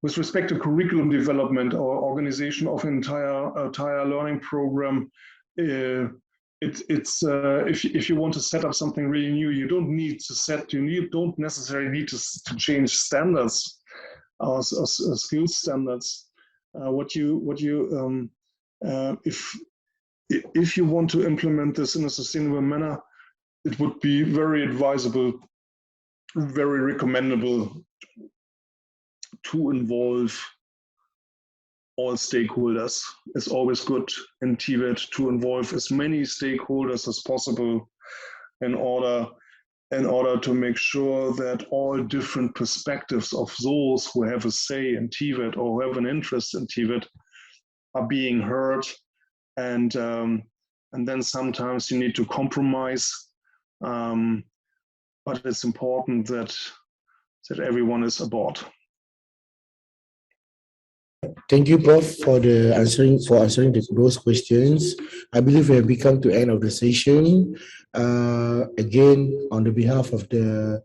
with respect to curriculum development or organization of entire learning program, it's if you want to set up something really new, you don't need to don't necessarily need to change standards or skill standards. If you want to implement this in a sustainable manner, it would be very advisable, very recommendable to involve all stakeholders. It's always good in TVET to involve as many stakeholders as possible in order to make sure that all different perspectives of those who have a say in TVET or who have an interest in TVET are being heard and and then sometimes you need to compromise. But it's important that everyone is aboard. Thank you, Prof, for answering those questions. I believe we have become to end of the session. Again, on the behalf of the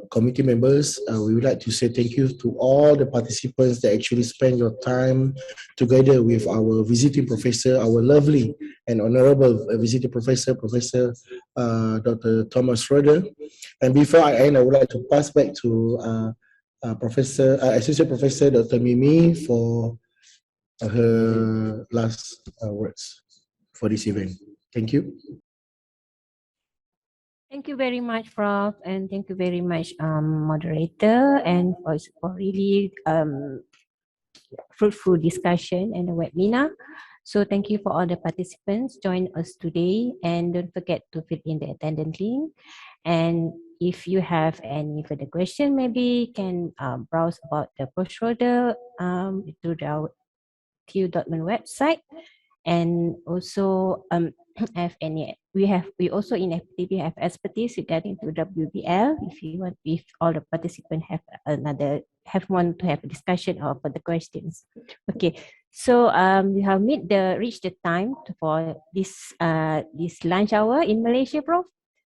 committee members, we would like to say thank you to all the participants that actually spend your time together with our visiting professor, our lovely and honorable visiting professor, Professor Dr. Thomas Schroeder. And before I end, I would like to pass back to Associate Professor Dr. Mimi for her last words for this event. Thank you. Thank you very much, Prof, and thank you very much, moderator, and for really fruitful discussion and the webinar. So thank you for all the participants join us today, and don't forget to fill in the attendance link. And if you have any further question, maybe you can browse about the brochure through our TU.min website, and also we also in FTP have expertise regarding to WBL. If all the participants want to have a discussion or for the questions. Okay, so we have reached the time for this lunch hour in Malaysia, Prof.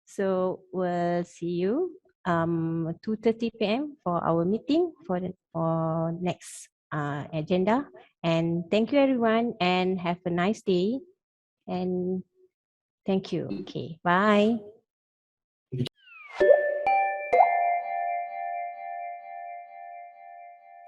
So we'll see you 2:30 p.m. for our meeting for next agenda. And thank you everyone, and have a nice day. And thank you. Okay, bye.